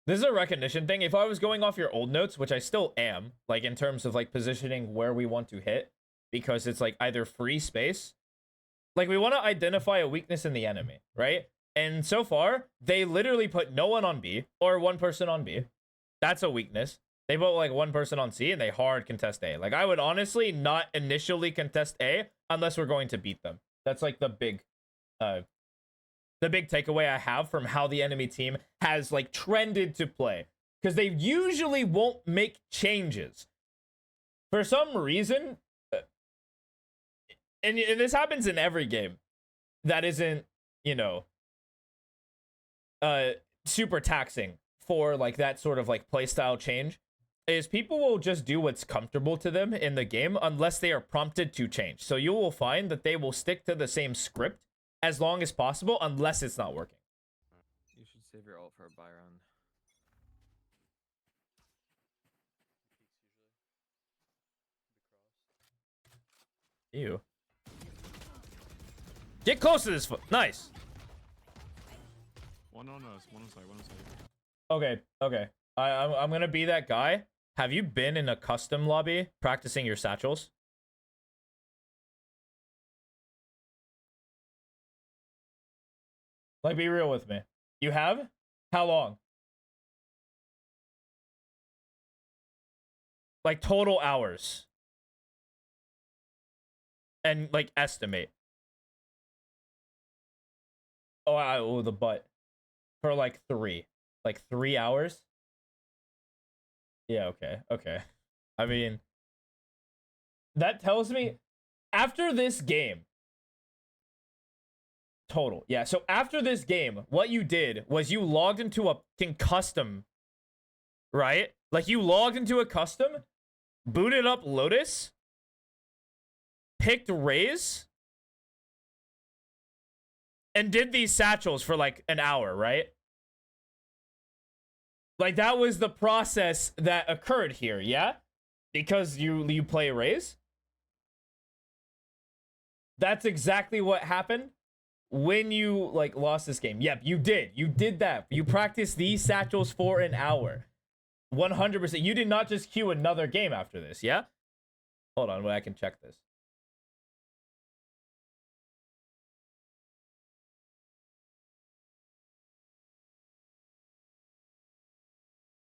recognition thing. If I was going off your old notes, which I still am, like in terms of like positioning where we want to hit, because it's like either free space, like we want to identify a weakness in the enemy, right? And so far, they literally put no one on B or one person on B. That's a weakness. They put like one person on C and they hard contest A. Like I would honestly not initially contest A unless we're going to beat them. That's like the big takeaway I have from how the enemy team has like trended to play, because they usually won't make changes for some reason. And this happens in every game that isn't, you know, super taxing for like that sort of like playstyle change, is people will just do what's comfortable to them in the game unless they are prompted to change. So you will find that they will stick to the same script as long as possible unless it's not working. You should save your ult for a Byron. Ew. Get close to this foot. Nice. One on us, one on side, one on side. Okay, okay. I'm gonna be that guy. Have you been in a custom lobby practicing your satchels? Like, be real with me. You have? How long? Like, total hours. And, like, estimate. Oh, the butt. For, like, 3. Like, 3 hours? Yeah, okay, okay. I mean, that tells me after this game, total. Yeah, so after this game, what you did was you logged into a custom, right? Like you logged into a custom, booted up Lotus, picked Raze, and did these satchels for like an hour, right? Like, that was the process that occurred here, yeah? Because you play Raze? That's exactly what happened when you, like, lost this game. Yep, you did. You did that. You practiced these satchels for an hour. 100%. You did not just queue another game after this, yeah? Hold on, I can check this.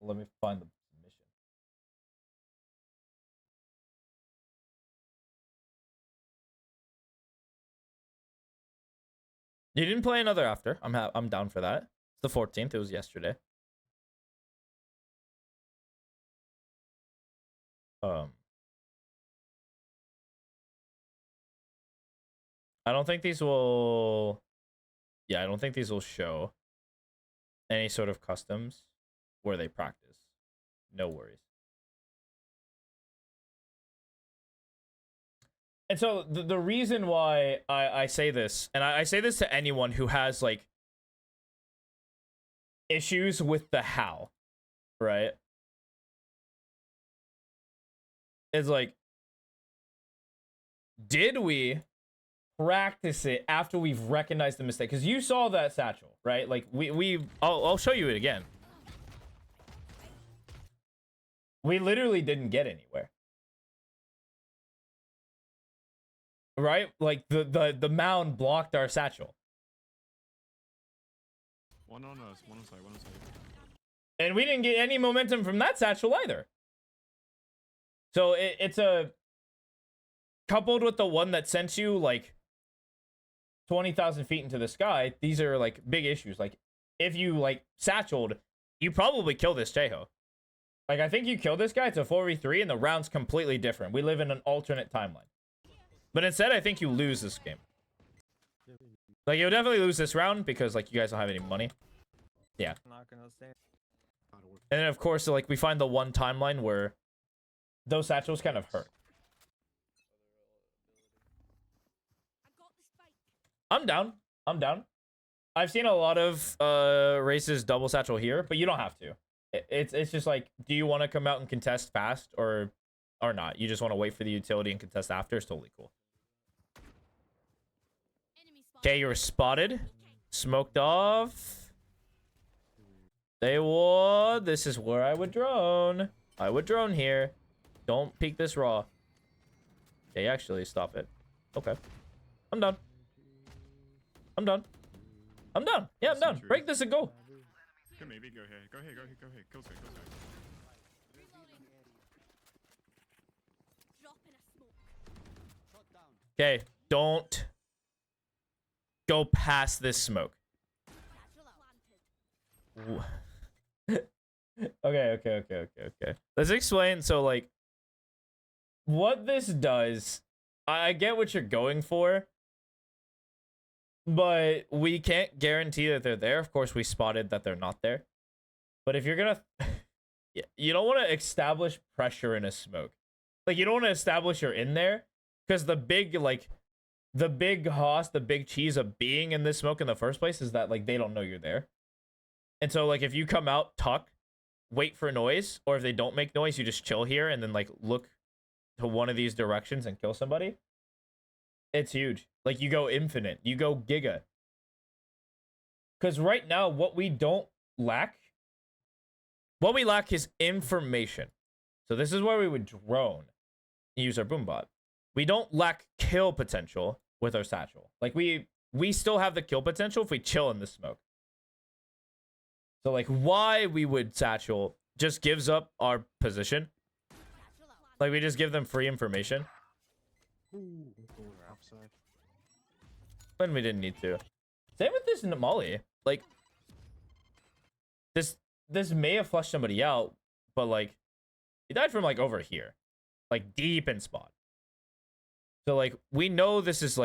Let me find the submission. You didn't play another after. I'm down for that. It's the 14th. It was yesterday. I don't think these will. Yeah, I don't think these will show any sort of customs where they practice. No worries. And so the reason why I say this, and I say this to anyone who has like issues with the how, right? Is like, did we practice it after we've recognized the mistake? Because you saw that satchel, right? Like I'll show you it again. We literally didn't get anywhere. Right? Like the mound blocked our satchel. One on us, one on side, one on side. And we didn't get any momentum from that satchel either. So it's a coupled with the one that sent you like 20,000 feet into the sky. These are like big issues. Like if you like satcheled, you probably kill this Jeho. Like, I think you kill this guy, it's a 4v3, and the round's completely different. We live in an alternate timeline. But instead, I think you lose this game. Like, you'll definitely lose this round, because, like, you guys don't have any money. Yeah. Not gonna stand. And then, of course, like, we find the one timeline where those satchels kind of hurt. I got the spike. I'm down. I'm down. I've seen a lot of races double satchel here, but you don't have to. It's just like, do you want to come out and contest fast or not? You just want to wait for the utility and contest after? It's totally cool. Okay, you're spotted. Smoked off. They would. This is where I would drone. I would drone here. Don't peek this raw. Okay, actually, stop it. Okay. I'm done. I'm done. I'm done. Yeah, I'm done. Break this and go. Okay, maybe go here. Go here. Go here. Go here. Kill side. Kill side. Drop in a smoke. Okay, don't go past this smoke. Satchel planted. Okay. Let's explain. So, like, what this does, I get what you're going for, but we can't guarantee that they're there. Of course, we spotted that they're not there. But if you're gonna, you don't want to establish pressure in a smoke. Like, you don't want to establish you're in there, because the big, like, the big hoss, the big cheese of being in this smoke in the first place is that, like, they don't know you're there. And so, like, if you come out, tuck, wait for noise, or if they don't make noise, you just chill here and then, like, look to one of these directions and kill somebody. It's huge. Like, you go infinite. You go giga. Because right now, what we lack is information. So this is where we would drone and use our boombot. We don't lack kill potential with our satchel. Like, we still have the kill potential if we chill in the smoke. So, like, why we would satchel just gives up our position. Like, we just give them free information. Ooh, going offside. When we didn't need to. Same with this Molly. Like, this may have flushed somebody out, but, like, he died from, like, over here. Like, deep in spot. So, like, we know this is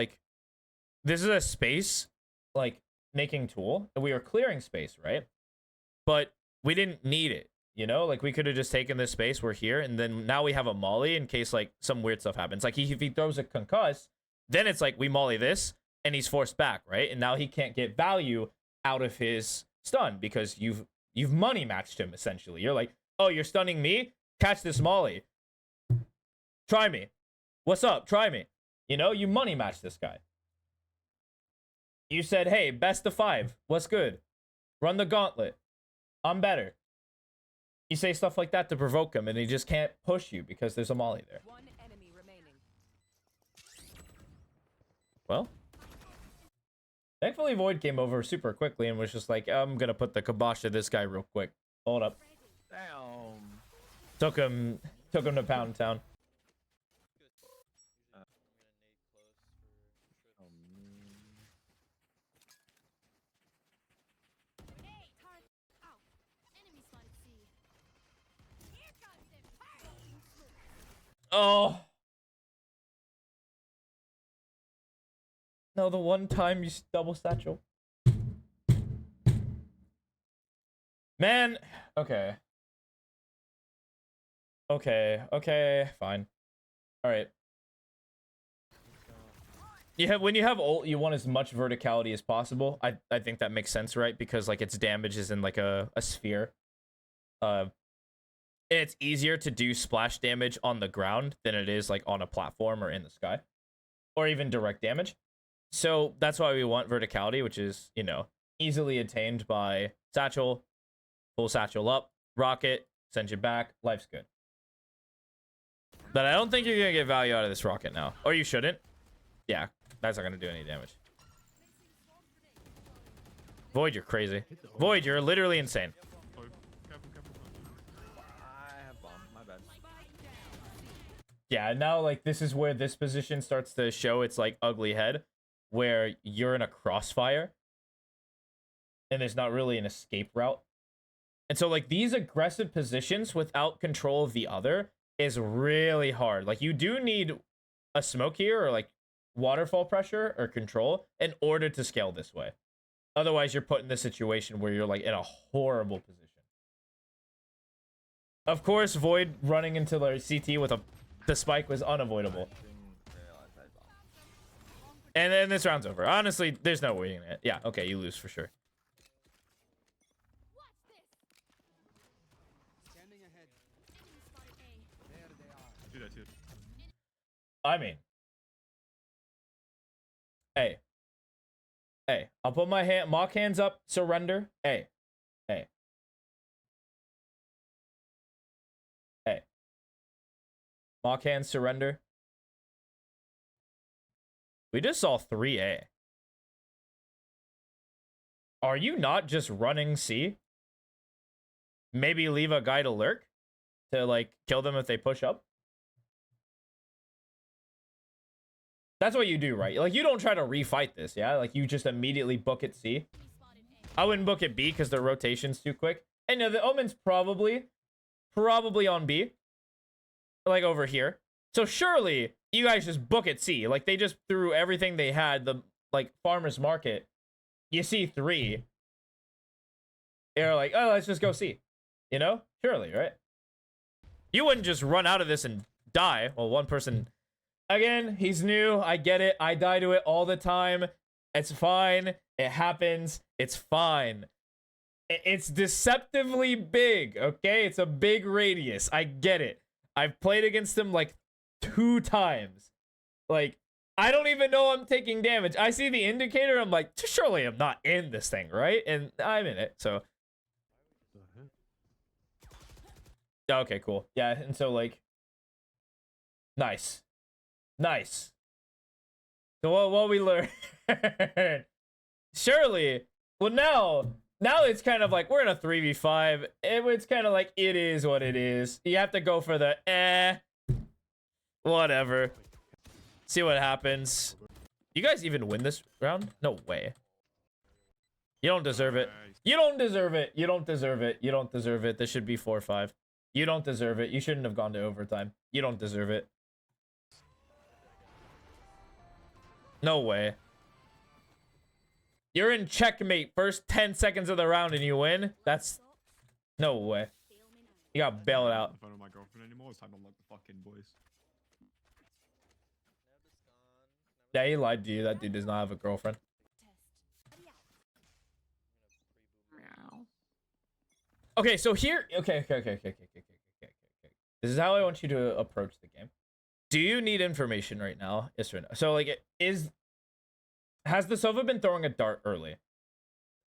a space, like, making tool. And we are clearing space, right? But we didn't need it, you know? Like, we could have just taken this space. We're here. And then now we have a molly in case, like, some weird stuff happens. Like, if he throws a concuss, then it's like we molly this, and he's forced back, right? And now he can't get value out of his stun because you've money matched him, essentially. You're like, oh, you're stunning me? Catch this molly. Try me. What's up? Try me. You know, you money match this guy. You said, hey, best of 5. What's good? Run the gauntlet. I'm better. You say stuff like that to provoke him, and he just can't push you because there's a molly there. One enemy remaining. Well, thankfully Void came over super quickly and was just like, I'm gonna put the kibosh to this guy real quick. Hold up. Damn. Took him to Pound Town. Oh, man. Hey, turret out. Enemy spotted C. Here comes the fucking smoke. Oh. No, the one time you double satchel. Man, okay. Okay, fine. All right. When you have ult, you want as much verticality as possible. I think that makes sense, right? Because, like, its damage is in, like, a sphere. It's easier to do splash damage on the ground than it is, like, on a platform or in the sky. Or even direct damage. So that's why we want verticality, which is, you know, easily attained by satchel, pull satchel up, rocket, send you back, life's good. But I don't think you're gonna get value out of this rocket now. Or you shouldn't. Yeah, that's not gonna do any damage. Void, you're crazy. Void, you're literally insane. Oh, careful. I have bomb. My bad. Yeah, now, like, this is where this position starts to show its, like, ugly head. Where you're in a crossfire. And there's not really an escape route. And so, like, these aggressive positions without control of the other is really hard. Like, you do need a smoke here or, like, waterfall pressure or control in order to scale this way. Otherwise, you're put in this situation where you're, like, in a horrible position. Of course, Void running into the CT with the spike was unavoidable. Didn't realize I had bomb. And then this round's over. Honestly, there's no winning it. Yeah, okay, you lose for sure. Enemy spotted A. Do that too. I mean, hey, I'll put my hand, mock hands up, surrender. Hey, mock hands, surrender. We just saw 3A. Are you not just running C? Maybe leave a guy to lurk to like kill them if they push up. That's what you do, right? Like, you don't try to refight this, yeah? Like, you just immediately book it C. I wouldn't book it B because the rotation's too quick. And no, the Omen's probably on B. Like, over here. So, surely, you guys just book it C. Like, they just threw everything they had, the, like, farmer's market. You see 3. You're like, oh, let's just go C. You know? Surely, right? You wouldn't just run out of this and die. Well, one person... Again, he's new. I get it. I die to it all the time. It's fine. It happens. It's fine. It's deceptively big, okay? It's a big radius. I get it. I've played against him like 2 times. Like, I don't even know I'm taking damage. I see the indicator. I'm like, surely I'm not in this thing, right? And I'm in it, so. Okay, cool. Yeah, and so, like, nice. Nice. So what we learned. Surely. Well, now it's kind of like we're in a 3v5. It's kind of like it is what it is. You have to go for the whatever. See what happens. You guys even win this round? No way. You don't deserve it. You don't deserve it. You don't deserve it. You don't deserve it. This should be 4-5. You don't deserve it. You shouldn't have gone to overtime. You don't deserve it. No way. You're in checkmate first 10 seconds of the round and you win? That's... No way. You got bailed out. If I don't my girlfriend anymore, it's time to unlock the fucking boys. Yeah, he lied to you. That dude does not have a girlfriend. Okay, so here... Okay. This is how I want you to approach the game. Do you need information right now? Yes or no? So, like, has the Sova been throwing a dart early?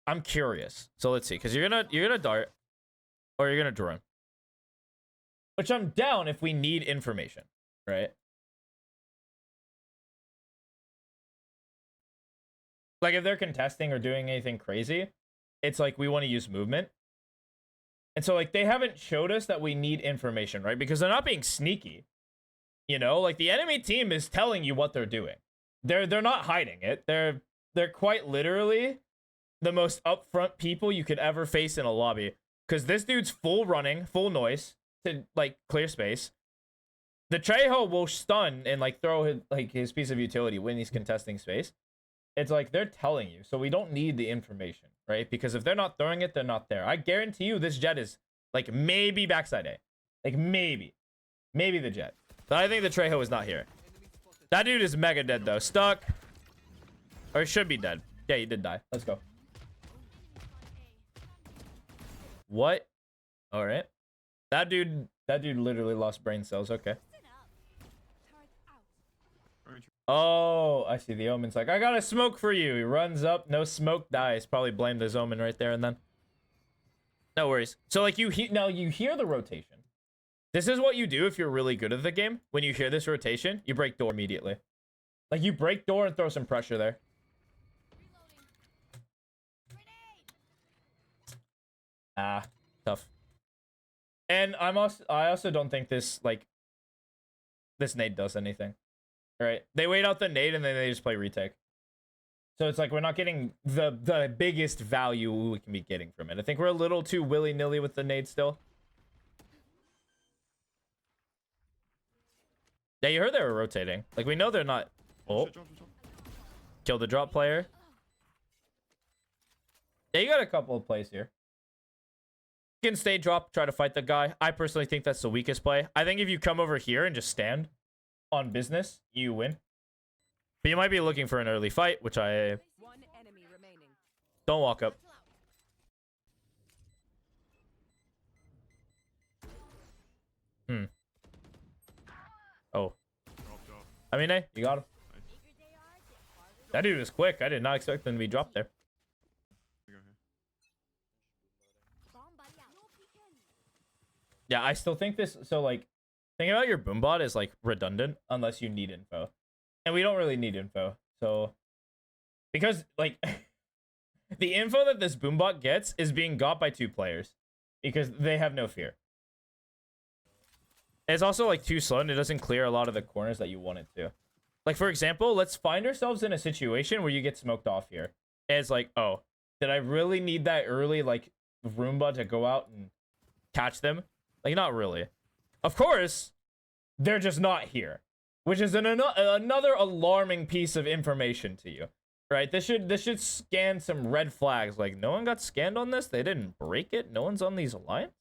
I'm curious. So let's see, because you're gonna dart, or you're gonna drone. Which I'm down if we need information, right? Like, if they're contesting or doing anything crazy, it's like we want to use movement. And so, like, they haven't showed us that we need information, right? Because they're not being sneaky. You know, like, the enemy team is telling you what they're doing. They're not hiding it. They're quite literally the most upfront people you could ever face in a lobby. Because this dude's full running, full noise to, like, clear space. The Trejo will stun and, like, throw his piece of utility when he's contesting space. It's like they're telling you. So we don't need the information, right? Because if they're not throwing it, they're not there. I guarantee you this Jet is, like, maybe backside A. Like, maybe. Maybe the Jet. But I think the Trejo is not here. That dude is mega dead, though. Stuck. Or he should be dead. Yeah, he did die. Let's go. What? All right. That dude literally lost brain cells. Okay. Oh, I see. The Omen's like, I got a smoke for you. He runs up. No smoke, dies. Probably blamed his Omen right there and then. No worries. So, like, now you hear the rotation. This is what you do if you're really good at the game. When you hear this rotation, you break door immediately. Like, you break door and throw some pressure there. Ah, tough. And I also don't think this nade does anything. Right? They wait out the nade and then they just play retake. So it's like we're not getting the biggest value we can be getting from it. I think we're a little too willy-nilly with the nade still. Yeah, you heard they were rotating. Like, we know they're not... Oh. Kill the drop player. Yeah, you got a couple of plays here. You can stay drop, try to fight the guy. I personally think that's the weakest play. I think if you come over here and just stand on business, you win. But you might be looking for an early fight, which I One enemy remaining. don't walk up. Oh. Dropped off. I mean, hey, you got him. That dude was quick. I did not expect him to be dropped there. Go here. Yeah, I still think this. So, like, thinking about your boombot is, like, redundant unless you need info. And we don't really need info. So, because, like, the info that this boombot gets is being got by 2 players because they have no fear. It's also, like, too slow and it doesn't clear a lot of the corners that you want it to. Like, for example, let's find ourselves in a situation where you get smoked off here. And it's like, oh, did I really need that early, like, Roomba to go out and catch them? Like, not really. Of course, they're just not here. Which is another alarming piece of information to you. Right? This should scan some red flags. Like, no one got scanned on this? They didn't break it? No one's on these alliance?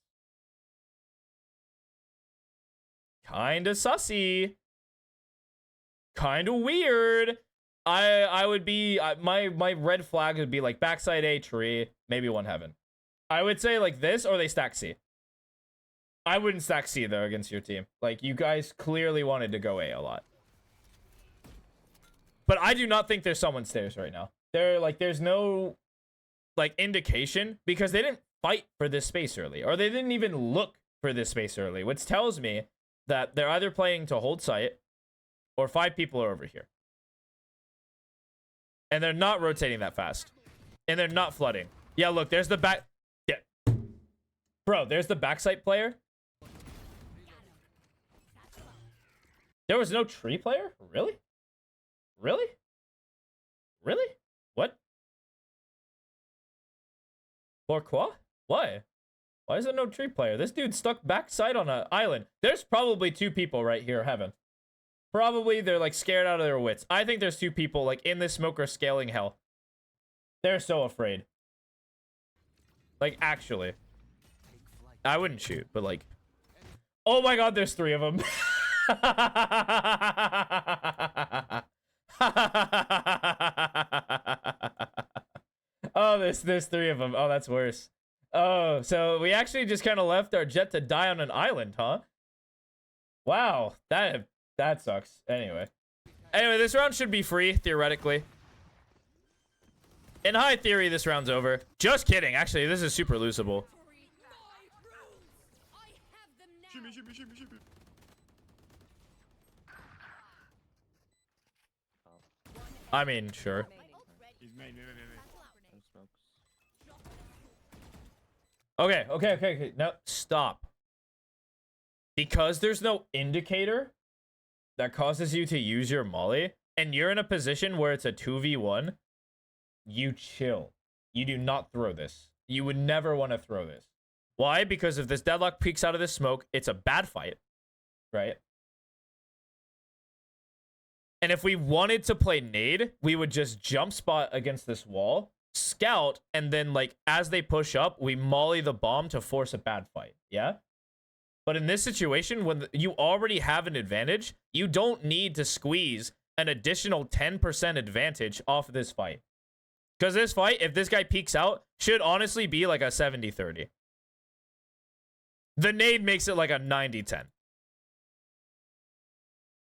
Kinda sussy. Kinda weird. I would be my red flag would be like backside A tree, maybe one heaven. I would say like this or they stack C. I wouldn't stack C though against your team. Like you guys clearly wanted to go A a lot. But I do not think there's someone stairs right now. There's no like indication because they didn't fight for this space early or they didn't even look for this space early, which tells me that they're either playing to hold site or 5 people are over here. And they're not rotating that fast. And they're not flooding. Yeah, look, there's the back. Yeah. Bro, there's the backside player. There was no tree player? Really? Really? Really? What? Pourquoi? Why? Why is there no tree player? This dude's stuck backside on an island. There's probably 2 people right here, heaven. Probably they're like scared out of their wits. I think there's 2 people like in this smoker scaling hell. They're so afraid. Like actually. I wouldn't shoot, but like. Oh my god, there's 3 of them. Oh, there's 3 of them. Oh, that's worse. Oh, so we actually just kind of left our jet to die on an island, huh? Wow, that sucks. Anyway, this round should be free, theoretically. In high theory, this round's over. Just kidding. Actually, this is super losable. Shoot me, shoot me, shoot me, shoot me. I mean, sure. He's main, no. Okay. Now, stop. Because there's no indicator that causes you to use your molly, and you're in a position where it's a 2v1, you chill. You do not throw this. You would never want to throw this. Why? Because if this deadlock peeks out of this smoke, it's a bad fight, right? And if we wanted to play nade, we would just jump spot against this wall, scout, and then like as they push up, we molly the bomb to force a bad fight, yeah? But in this situation, when you already have an advantage, you don't need to squeeze an additional 10% advantage off of this fight. Because this fight, if this guy peeks out, should honestly be like a 70-30. The nade makes it like a 90-10.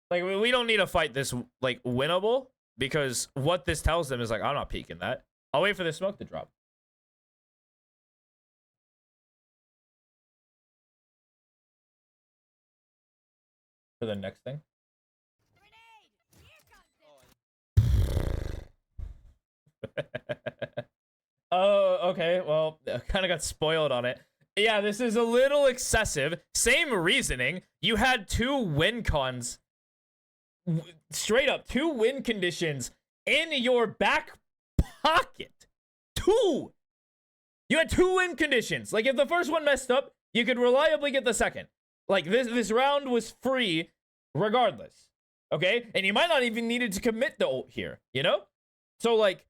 Like, we don't need to fight this, like, winnable. Because what this tells them is, like, I'm not peeking that. I'll wait for the smoke to drop. For the next thing. Oh, okay. Well, I kind of got spoiled on it. Yeah, this is a little excessive. Same reasoning. You had 2 win cons. Straight up, 2 win conditions in your back pocket. 2! You had 2 win conditions. Like, if the first one messed up, you could reliably get the second. Like, this round was free regardless. Okay? And you might not even needed to commit the ult here, you know? So, like,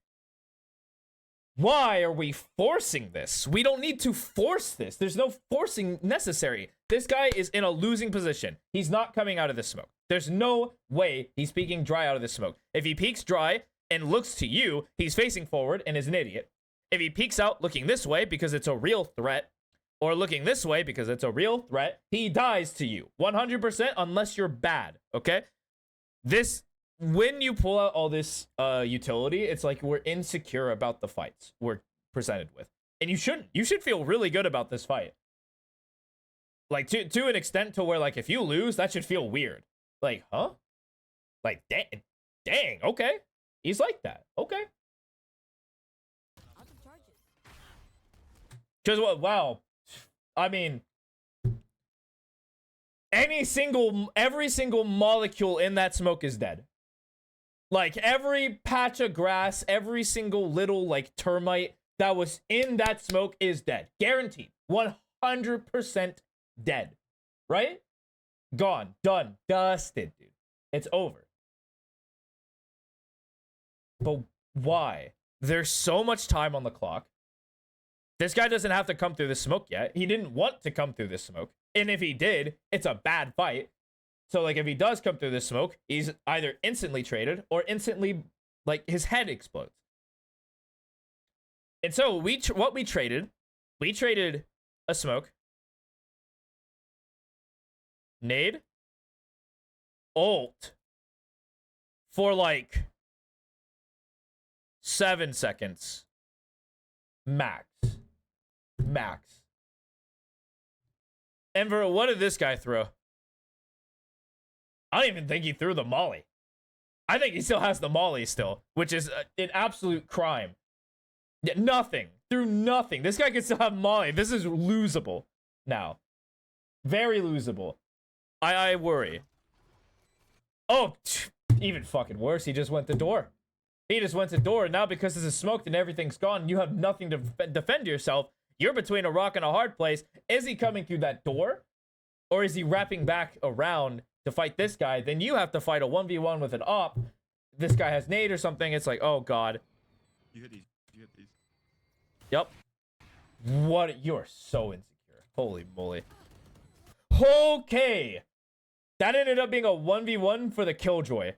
why are we forcing this? We don't need to force this. There's no forcing necessary. This guy is in a losing position. He's not coming out of this smoke. There's no way he's peeking dry out of this smoke. If he peeks dry and looks to you, he's facing forward and is an idiot. If he peeks out looking this way because it's a real threat, or looking this way because it's a real threat, he dies to you 100% unless you're bad, okay? When you pull out all this utility, it's like we're insecure about the fights we're presented with. And you shouldn't. You should feel really good about this fight. Like, to an extent to where, like, if you lose, that should feel weird. Like, huh? Like, dang, okay. He's like that. Okay. Out of charges. Because, wow. I mean, every single molecule in that smoke is dead. Like, every patch of grass, every single little, like, termite that was in that smoke is dead. Guaranteed. 100% dead. Right? Gone. Done. Dusted, dude. It's over. But why? There's so much time on the clock. This guy doesn't have to come through the smoke yet. He didn't want to come through this smoke. And if he did, it's a bad fight. So, like, if he does come through this smoke, he's either instantly traded or instantly, like, his head explodes. And so, what we traded a smoke, nade, ult, for, like, 7 seconds. Max. Enver, what did this guy throw? I don't even think he threw the molly. I think he still has the molly still, which is an absolute crime. Yeah, nothing. Threw nothing. This guy can still have molly. This is losable now. Very losable. I worry. Oh, even fucking worse. He just went the door. He just went to door, and now because this is smoked and everything's gone, you have nothing to defend yourself. You're between a rock and a hard place. Is he coming through that door? Or is he wrapping back around to fight this guy? Then you have to fight a 1v1 with an op. This guy has nade or something. It's like, oh, God. You hit these. You hit these. Yep. What? You're so insecure. Holy moly. Okay. That ended up being a 1v1 for the Killjoy.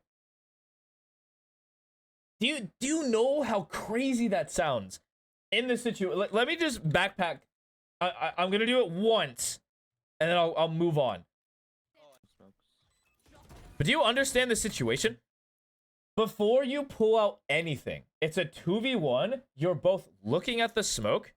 Do you know how crazy that sounds in this situation? Let me just backpack. I'm gonna do it once, and then I'll move on. But do you understand the situation? Before you pull out anything, it's a 2v1. You're both looking at the smoke.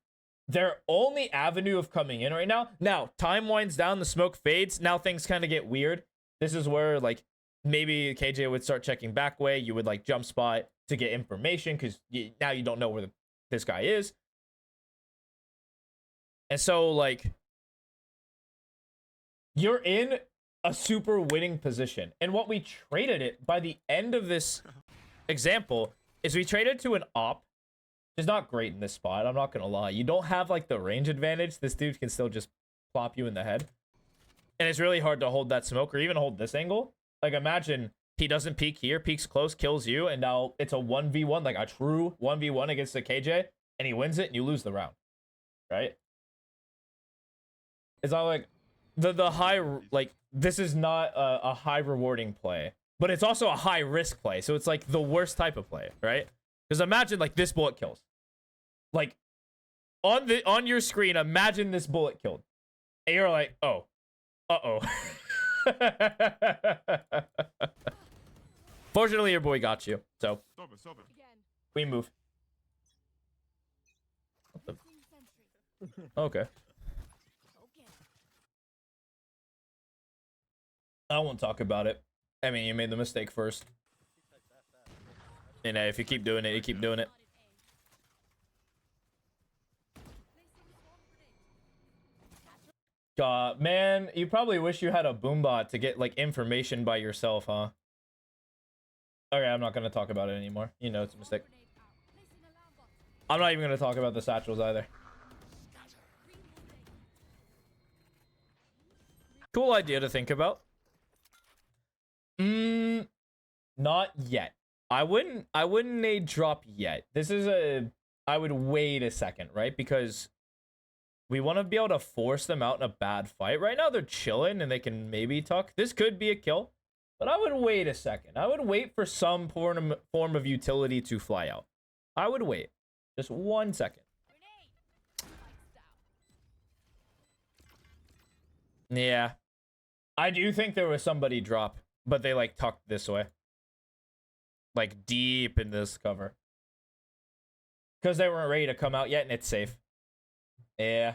Their only avenue of coming in right now. Now, time winds down, the smoke fades. Now things kind of get weird. This is where, like, maybe KJ would start checking back way. You would, like, jump spot to get information because now you don't know where this guy is. And so, like, you're in a super winning position. And what we traded it by the end of this example is we traded to an op. It's not great in this spot. I'm not going to lie. You don't have, like, the range advantage. This dude can still just plop you in the head. And it's really hard to hold that smoke or even hold this angle. Like, imagine he doesn't peek here, peeks close, kills you, and now it's a 1v1, like a true 1v1 against the KJ, and he wins it, and you lose the round. Right? It's not like the high, like, this is not a high rewarding play, but it's also a high risk play. So it's like the worst type of play, right? Because imagine, like, this bullet kills. Like, on your screen, imagine this bullet killed. And you're like, oh. Uh-oh. Fortunately, your boy got you. So, Stop it. Again. we move. Okay. Okay. I won't talk about it. I mean, you made the mistake first. And if you keep doing it, you keep doing it. God, man, you probably wish you had a boombot to get, like, information by yourself, huh? Okay, I'm not gonna talk about it anymore. You know it's a mistake. I'm not even gonna talk about the satchels either. Cool idea to think about. Not yet. I wouldn't nade drop yet. This is I would wait a second, right? Because we want to be able to force them out in a bad fight. Right now, they're chilling and they can maybe tuck. This could be a kill, but I would wait a second. I would wait for some form of utility to fly out. I would wait. Just 1 second. Yeah. I do think there was somebody drop, but they like tucked this way. Like deep in this cover. Because they weren't ready to come out yet and it's safe. Yeah.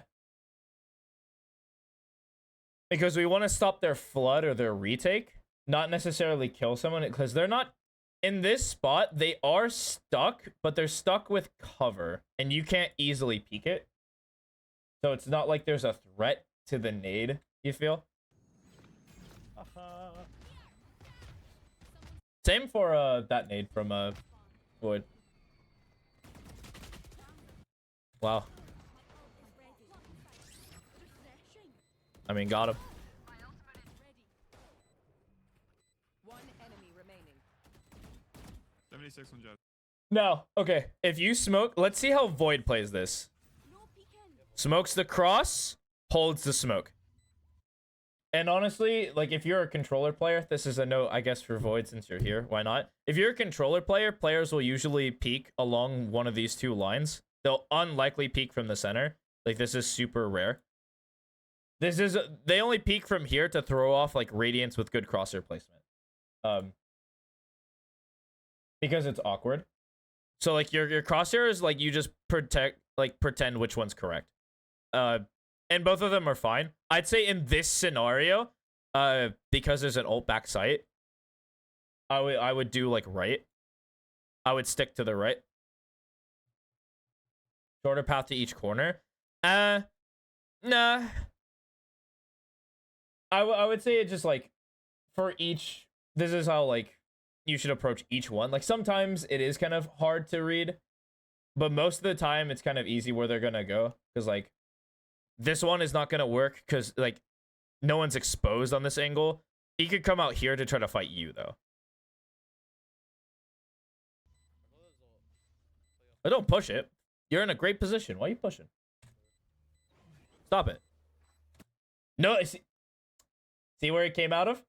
Because we want to stop their flood or their retake. Not necessarily kill someone. Because they're not... In this spot, they are stuck, but they're stuck with cover. And you can't easily peek it. So it's not like there's a threat to the nade, you feel? Same for that nade from Void. Wow. I mean, got him. One enemy remaining. 76 on Jet. No. Okay. If you smoke, let's see how Void plays this. Smokes the cross, holds the smoke. And honestly, like if you're a controller player, this is a note, I guess, for Void since you're here. Why not? If you're a controller player, players will usually peek along one of these two lines. They'll unlikely peek from the center. Like this is super rare. They only peek from here to throw off like radiance with good crosshair placement. Because it's awkward. So like your crosshair is like you just pretend which one's correct. And both of them are fine. I'd say in this scenario, because there's an ult back sight, I would do like right. I would stick to the right. Shorter path to each corner. Nah. I would say it just like for each. This is how like you should approach each one. Like sometimes it is kind of hard to read, but most of the time it's kind of easy where they're gonna go because like. This one is not going to work because, like, no one's exposed on this angle. He could come out here to try to fight you, though. But don't push it. You're in a great position. Why are you pushing? Stop it. No, see where he came out of?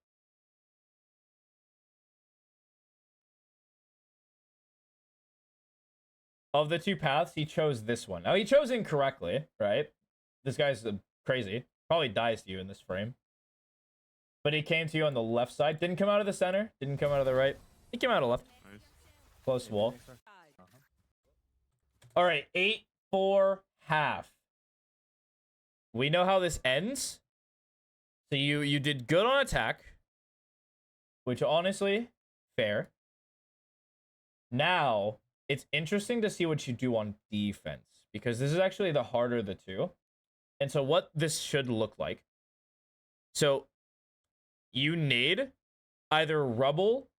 Of the two paths, he chose this one. Now, he chose incorrectly, right? This guy's crazy. Probably dies to you in this frame. But he came to you on the left side. Didn't come out of the center. Didn't come out of the right. He came out of left. Nice. Close wall. All right. 8-4 half. We know how this ends. So you did good on attack. Which honestly, fair. Now, it's interesting to see what you do on defense. Because this is actually the harder of the two. And so what this should look like. So you need either Rubble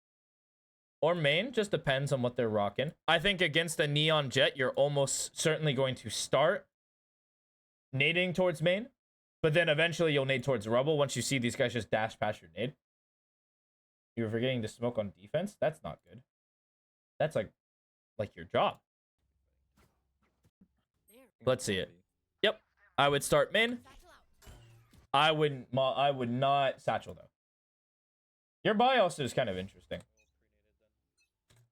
or main. Just depends on what they're rocking. I think against the Neon Jet, you're almost certainly going to start nading towards main. But then eventually you'll nade towards Rubble once you see these guys just dash past your nade. You were forgetting to smoke on defense? That's not good. That's like your job. Let's see it. Yep. I would start main. I would not satchel though. Your buy also is kind of interesting.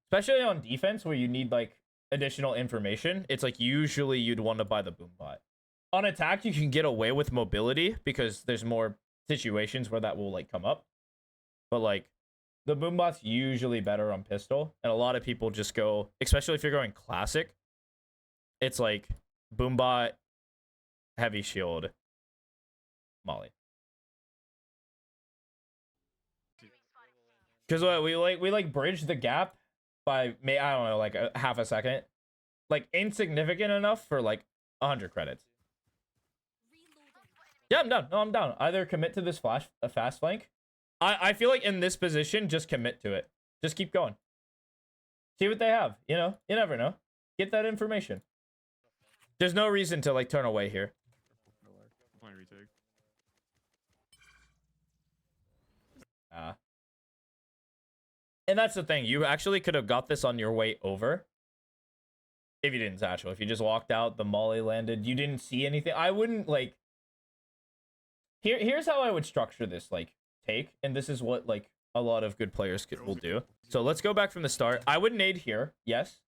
Especially on defense where you need like additional information. It's like usually you'd want to buy the boom bot. On attack, you can get away with mobility because there's more situations where that will like come up. But like the boom bot's usually better on pistol. And a lot of people just go, especially if you're going classic, it's like boom bot, heavy shield, molly. Because what we like bridge the gap by I don't know, like a half a second, like insignificant enough for like 100 credits. Yeah, I'm down. No, I'm down. Either commit to this fast flank. I feel like in this position, just commit to it. Just keep going. See what they have. You know, you never know. Get that information. There's no reason to like turn away here. Playing retake. And that's the thing. You actually could have got this on your way over. If you didn't satchel, if you just walked out, the molly landed, you didn't see anything. I wouldn't like. Here's how I would structure this like take, and this is what like a lot of good players will do. So let's go back from the start. I would nade here, yes,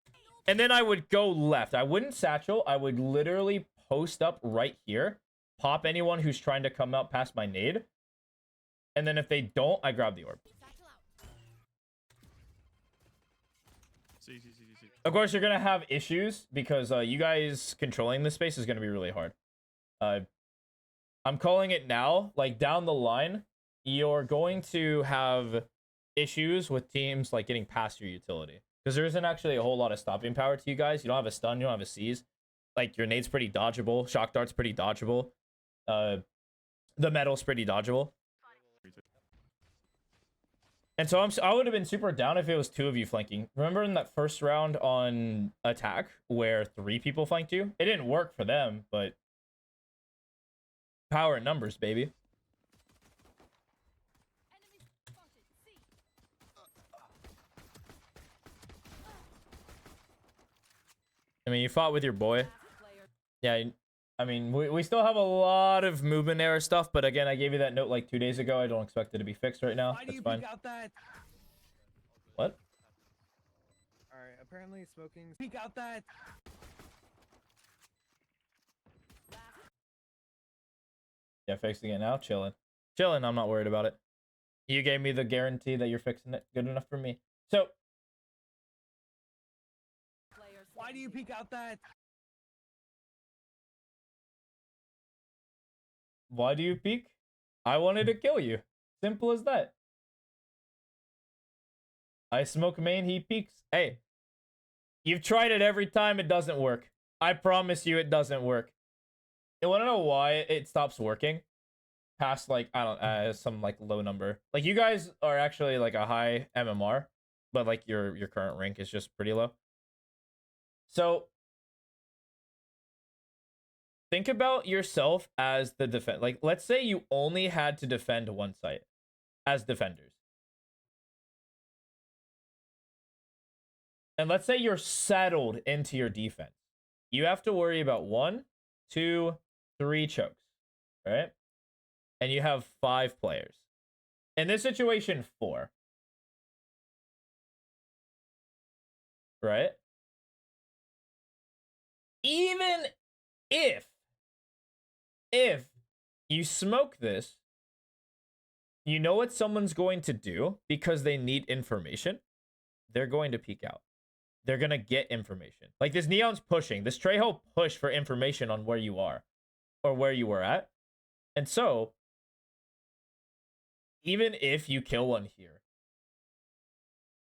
and then I would go left. I wouldn't satchel. I would literally post up right here, pop anyone who's trying to come out past my nade, and then if they don't, I grab the orb. See. Of course, you're gonna have issues because you guys controlling this space is gonna be really hard. I'm calling it now. Like down the line, you're going to have issues with teams like getting past your utility because there isn't actually a whole lot of stopping power to you guys. You don't have a stun. You don't have a seize. Like your nade's pretty dodgeable. Shock dart's pretty dodgeable. The metal's pretty dodgeable. And so I would have been super down if it was 2 of you flanking. Remember in that first round on attack where 3 people flanked you? It didn't work for them, but power in numbers, baby. I mean, you fought with your boy. Yeah, I mean, we still have a lot of movement error stuff, but again, I gave you that note like 2 days ago. I don't expect it to be fixed right now. That's fine. What? Alright, apparently smoking. Peek out that. Yeah, fixing it now. Chilling. I'm not worried about it. You gave me the guarantee that you're fixing it. Good enough for me. So, Why do you peek out that? why do you peek? I wanted to kill you. Simple as that. I smoke main, he peeks. Hey, you've tried it every time. It doesn't work. I promise you it doesn't work. You want to know why it stops working? Past like, I don't some like low number. Like you guys are actually like a high MMR, but like your current rank is just pretty low. So think about yourself as the defense. Like let's say you only had to defend one site as defenders. And let's say you're settled into your defense. You have to worry about 1, 2, 3 chokes, right? And you have 5 players. In this situation, 4. Right? Even if you smoke this, you know what someone's going to do because they need information? They're going to peek out. They're going to get information. Like this Neon's pushing. This Trejo push for information on where you are or where you were at. And so, even if you kill one here,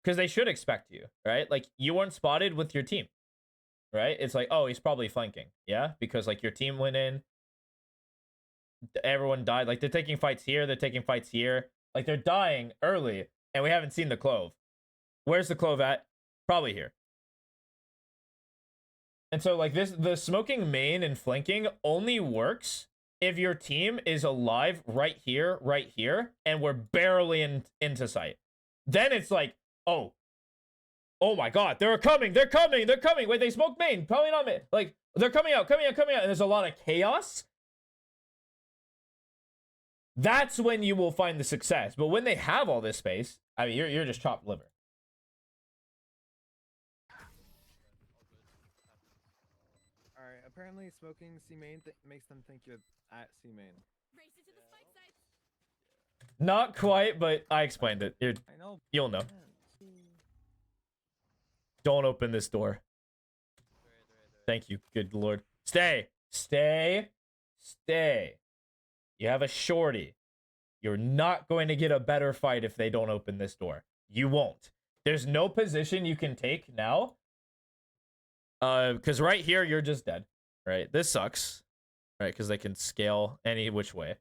because they should expect you, right? Like you weren't spotted with your team, right? It's like, oh, he's probably flanking. Yeah, because like your team went in. Everyone died. Like they're taking fights here. They're taking fights here. Like they're dying early and we haven't seen the clove. Where's the clove at? Probably here. And so like this, the smoking main and flanking only works if your team is alive right here, and we're barely into sight. Then it's like, oh my God, they're coming. Wait, they smoked main, probably not main. Like they're coming out, and there's a lot of chaos. That's when you will find the success. But when they have all this space, I mean, you're just chopped liver. Alright, apparently smoking C main makes them think you're at C main. Race into the spike site. Not quite, but I explained it. I know. You'll know. Don't open this door. Thank you. Good Lord. Stay. You have a shorty. You're not going to get a better fight if they don't open this door. You won't. There's no position you can take now. Because right here, you're just dead. Right? This sucks. Right? Because they can scale any which way.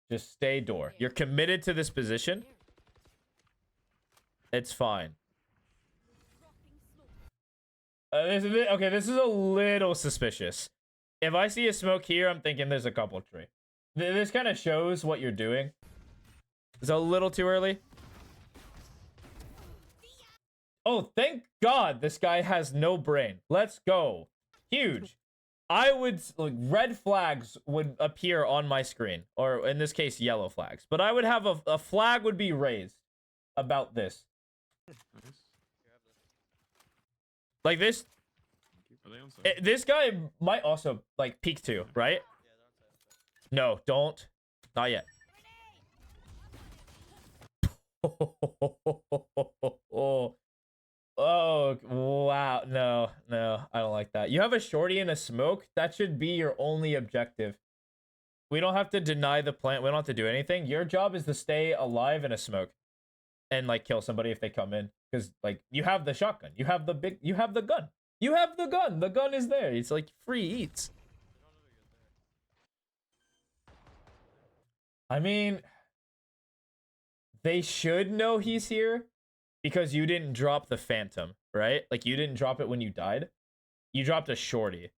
Just stay door. You're committed to this position. It's fine. This is a little suspicious. If I see a smoke here, I'm thinking there's a couple tree. This kind of shows what you're doing. It's a little too early. Oh, thank God this guy has no brain. Let's go. Huge. I would, like, red flags would appear on my screen, or in this case, yellow flags. But I would have a flag would be raised about this. Nice. Like this, Are they on site? this guy might also like peek too, right? No, don't. Not yet. Oh, wow. No, I don't like that. You have a shorty and a smoke. That should be your only objective. We don't have to deny the plant. We don't have to do anything. Your job is to stay alive in a smoke and like kill somebody if they come in. Because like you have the shotgun. You have the gun. You have the gun. The gun is there. It's like free eats. I mean, they should know he's here because you didn't drop the phantom, right? Like you didn't drop it when you died. You dropped a shorty.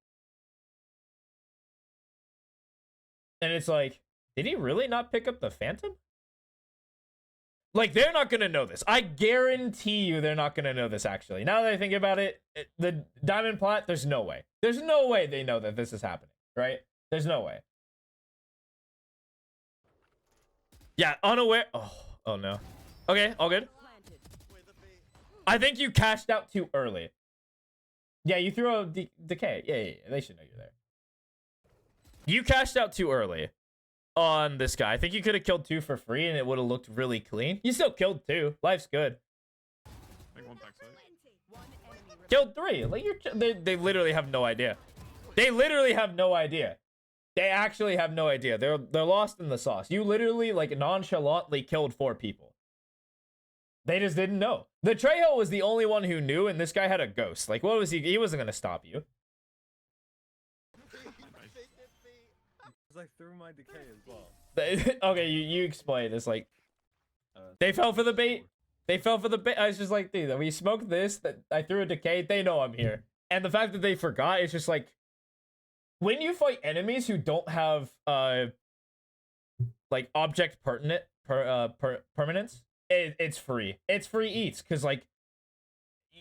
And it's like, did he really not pick up the phantom? Like, they're not going to know this. I guarantee you they're not going to know this, actually. Now that I think about it, the diamond plat, there's no way. There's no way they know that this is happening, right? There's no way. Yeah, unaware. Oh no. Okay, all good. Planted. I think you cashed out too early. Yeah, you threw a decay. Yeah, they should know you're there. You cashed out too early on this guy. I think you could have killed 2 for free and it would have looked really clean. You still killed 2. Life's good. I think one backside. One enemy remaining. Killed 3. Like they literally have no idea. They literally have no idea. They actually have no idea. They're lost in the sauce. You literally like nonchalantly killed 4 people. They just didn't know. The Trejo was the only one who knew, and this guy had a ghost. Like, what was he? He wasn't gonna stop you. It's like through my decay as well. Okay, you explain. It's like they fell for the bait. They fell for the bait. I was just like, dude, we smoked this. That I threw a decay. They know I'm here, and the fact that they forgot, it's just like when you fight enemies who don't have like object permanence. It's free. It's free eats because like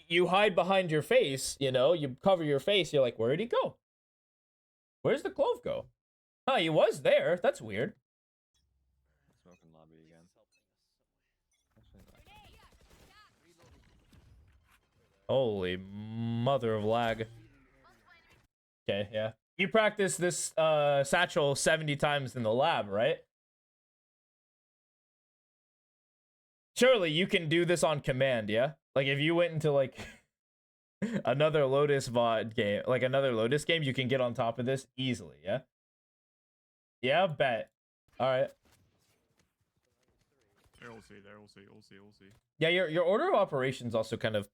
you hide behind your face. You know, you cover your face. You're like, where'd he go? Where's the glove go? Huh, he was there. That's weird. Smoking lobby again. Holy mother of lag. Okay, yeah. You practiced this satchel 70 times in the lab, right? Surely you can do this on command, yeah? Like if you went into like another Lotus VOD game, like another Lotus game, you can get on top of this easily, yeah? Yeah, bet. All right. They're all C. Yeah, your order of operations also kind of,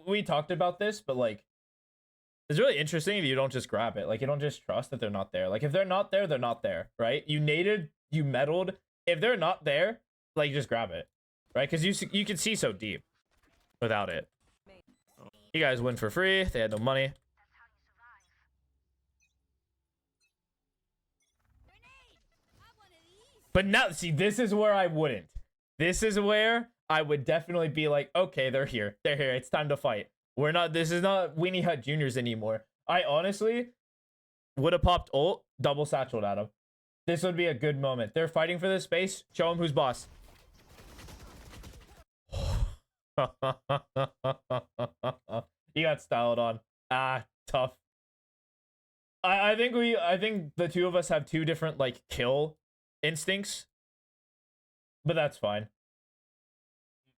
we talked about this, but like it's really interesting if you don't just grab it. Like you don't just trust that they're not there. Like if they're not there, they're not there, right? You naded, you meddled. If they're not there, like just grab it, right? Because you can see so deep without it. You guys win for free. They had no money. But now, see, this is where I wouldn't. This is where I would definitely be like, okay, they're here. They're here. It's time to fight. We're not, this is not Weenie Hut Juniors anymore. I honestly would have popped ult, double satcheled at him. This would be a good moment. They're fighting for this space. Show them who's boss. You got styled on. Ah, tough. I think the two of us have 2 different like kill instincts, but that's fine.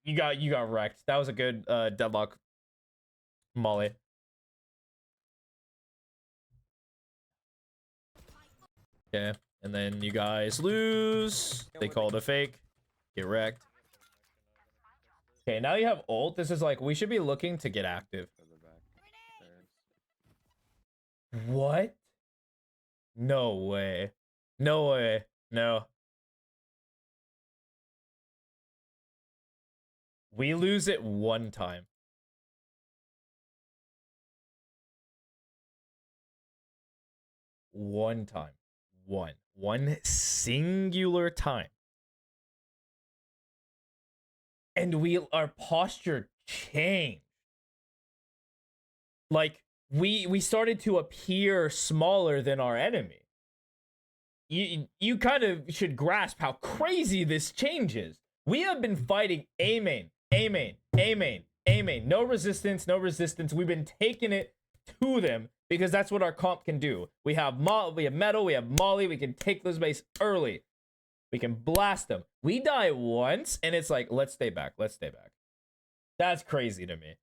You got wrecked. That was a good deadlock molly. Okay, and then you guys lose. They called a fake. Get wrecked. Okay, now you have ult. This is like, we should be looking to get active. What? No way. No way. No. We lose it one time. One time. One singular time. And our posture changed. like we started to appear smaller than our enemy. You kind of should grasp how crazy this change is. We have been fighting A main, A main, A main, A main. No resistance, no resistance. We've been taking it to them because that's what our comp can do. We have metal, we have molly. We can take those base early. We can blast them. We die once, and it's like, let's stay back. Let's stay back. That's crazy to me.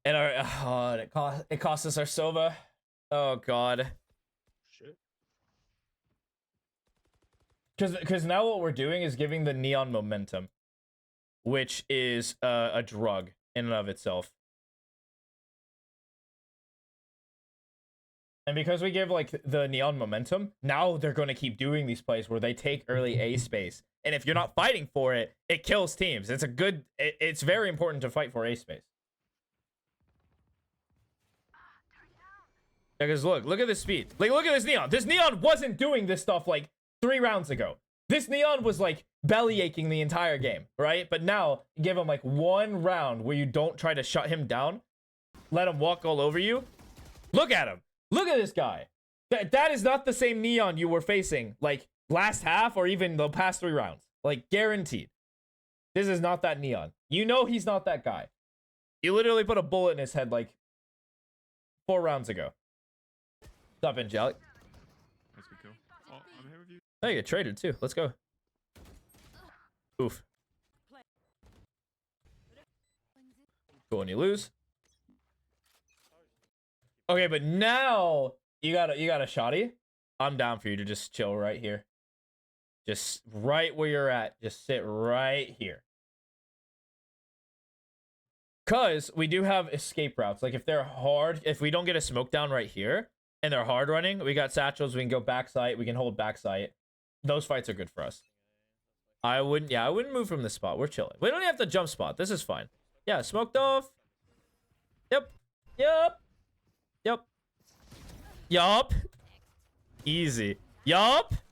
And our it cost us our Sova. Oh god. Shit. Because now what we're doing is giving the Neon momentum, which is a drug in and of itself. And because we give like the Neon momentum, now they're going to keep doing these plays where they take early A space. And if you're not fighting for it, it kills teams. It's a good, it's very important to fight for A space. Because look at the speed. Like, look at this Neon. This Neon wasn't doing this stuff like 3 rounds ago. This Neon was like belly aching the entire game, right? But now you give him like 1 round where you don't try to shut him down, let him walk all over you. Look at him. Look at this guy. That is not the same Neon you were facing like last half or even the past 3 rounds. Like, guaranteed. This is not that Neon. You know he's not that guy. You literally put a bullet in his head like 4 rounds ago. What's up, Angelic? Nice good kill. Oh, I'm here with you. Oh, you get traded too. Let's go. Oof. Cool, and you lose. Okay, but now you got a shotty. I'm down for you to just chill right here. Just right where you're at. Just sit right here. Cause we do have escape routes. Like if they're hard, if we don't get a smoke down right here and they're hard running, we got satchels, we can go backside, we can hold backside. Those fights are good for us. I wouldn't move from this spot. We're chilling. We don't even have to jump spot. This is fine. Yeah, smoked off. Yep. Easy.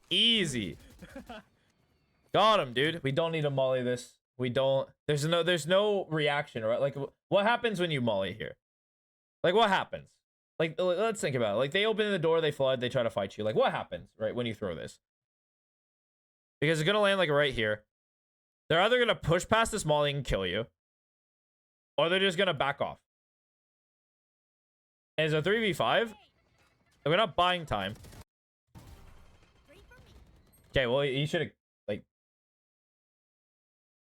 Easy. Got him, dude. We don't need to molly this. We don't. There's no reaction, right? Like, what happens when you molly here? Like, what happens? Like, let's think about it. Like, they open the door, they flood, they try to fight you. Like, what happens, right, when you throw this? Because it's gonna land, like, right here. They're either gonna push past this molly and kill you, or they're just gonna back off. And it's a 3v5. We're not buying time. Okay, well, you should have, like...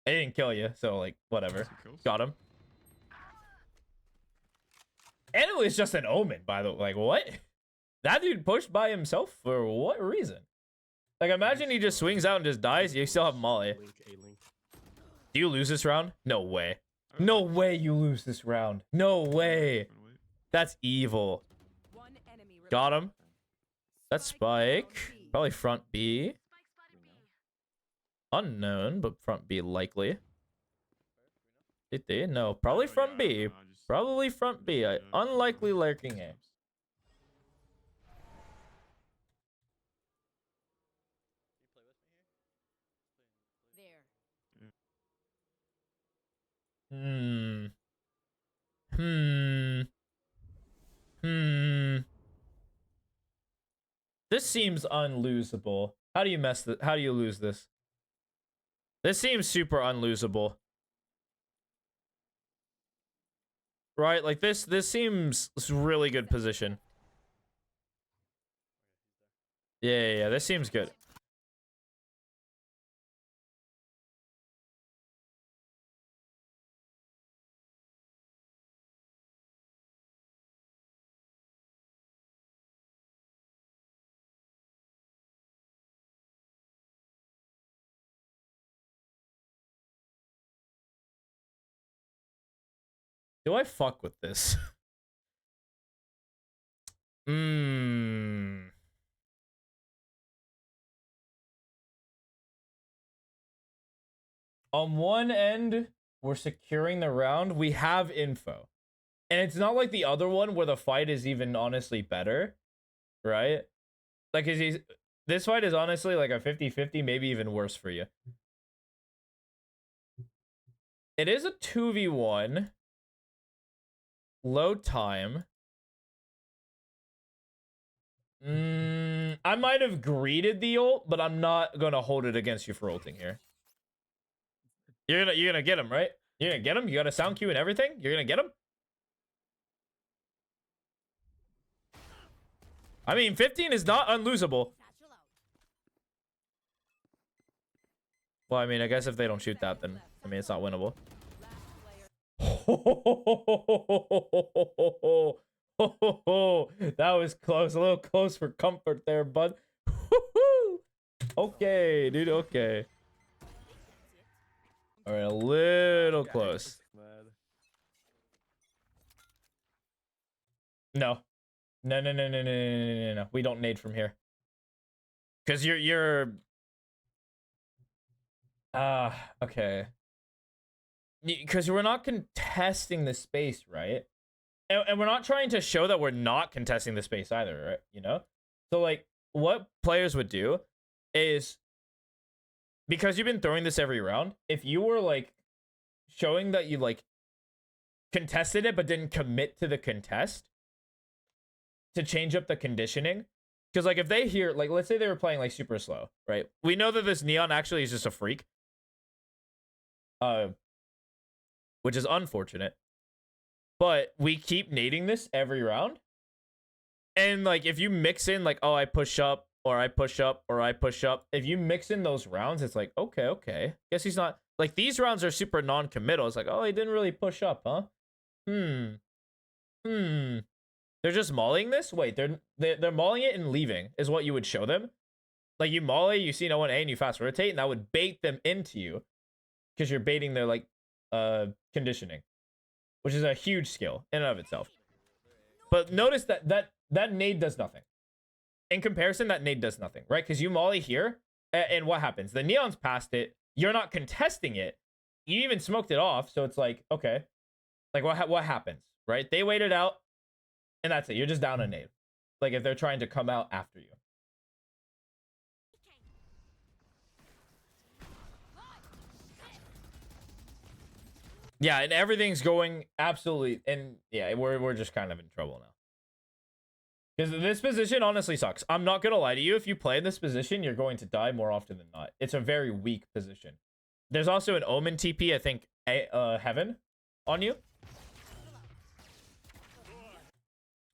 They didn't kill you, so, like, whatever. Got him. And it was just an omen, by the way. Like, what? That dude pushed by himself for what reason? Like, imagine he just swings out and just dies. You still have Molly. Do you lose this round? No way. No way you lose this round. No way. That's evil. Got him. That's Spike. Probably front B. Unknown, but front B likely. Did they? No, probably front B. Probably front B. Unlikely lurking A. This seems unlosable. How do you lose this? This seems super unlosable. Right? Like this seems really good position. Yeah, this seems good. Do I fuck with this? On one end, we're securing the round. We have info. And it's not like the other one where the fight is even honestly better. Right? Like, this fight is honestly like a 50-50, maybe even worse for you. It is a 2v1. Load time. I might have greeted the ult, but I'm not gonna hold it against you for ulting here. You're gonna get him, right? You're gonna get him. You got a sound cue and everything. You're gonna get him. I mean, 15 is not unlosable. Well, I mean, I guess if they don't shoot that, then I mean, it's not winnable. That was close, a little close for comfort there, bud. Okay, dude, okay. All right, a little close. No. No. We don't nade from here. Cause you're okay. Because we're not contesting the space, right? And we're not trying to show that we're not contesting the space either, right? You know? So, like, what players would do is, because you've been throwing this every round, if you were, like, showing that you, like, contested it but didn't commit to the contest to change up the conditioning. Because, like, if they hear, like, let's say they were playing, like, super slow, right? We know that this Neon actually is just a freak. Which is unfortunate. But we keep nading this every round. And, like, if you mix in, like, oh, I push up, or I push up, or I push up. If you mix in those rounds, it's like, okay. Guess he's not... Like, these rounds are super non-committal. It's like, oh, he didn't really push up, huh? They're just mauling this? Wait, they're mauling it and leaving, is what you would show them. Like, you maul it, you see no one A, and you fast rotate, and that would bait them into you. Because you're baiting their, like, conditioning. Which is a huge skill in and of itself. But notice that nade does nothing. In comparison, that nade does nothing, right? Because you molly here, and what happens? The Neon's past it. You're not contesting it. You even smoked it off, so it's like, okay. Like, what happens, right? They waited out, and that's it. You're just down a nade. Like, if they're trying to come out after you. Yeah, and everything's going absolutely, and yeah, we're just kind of in trouble now. Because this position honestly sucks. I'm not gonna lie to you. If you play in this position, you're going to die more often than not. It's a very weak position. There's also an Omen TP, I think, Heaven on you.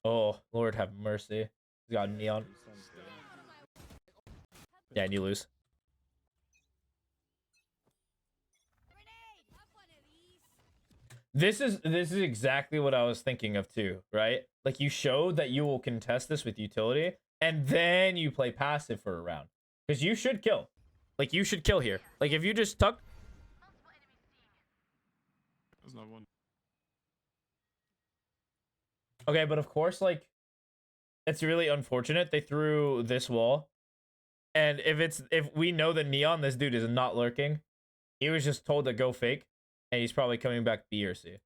Oh, Lord have mercy. He's got Neon. Yeah, and you lose. This is exactly what I was thinking of too, right? Like, you show that you will contest this with utility, and then you play passive for a round. Because you should kill. Like, you should kill here. Like, if you just tuck... There's not one. Okay, but of course, like, it's really unfortunate they threw this wall. And if we know that Neon, this dude is not lurking. He was just told to go fake. And he's probably coming back B or C.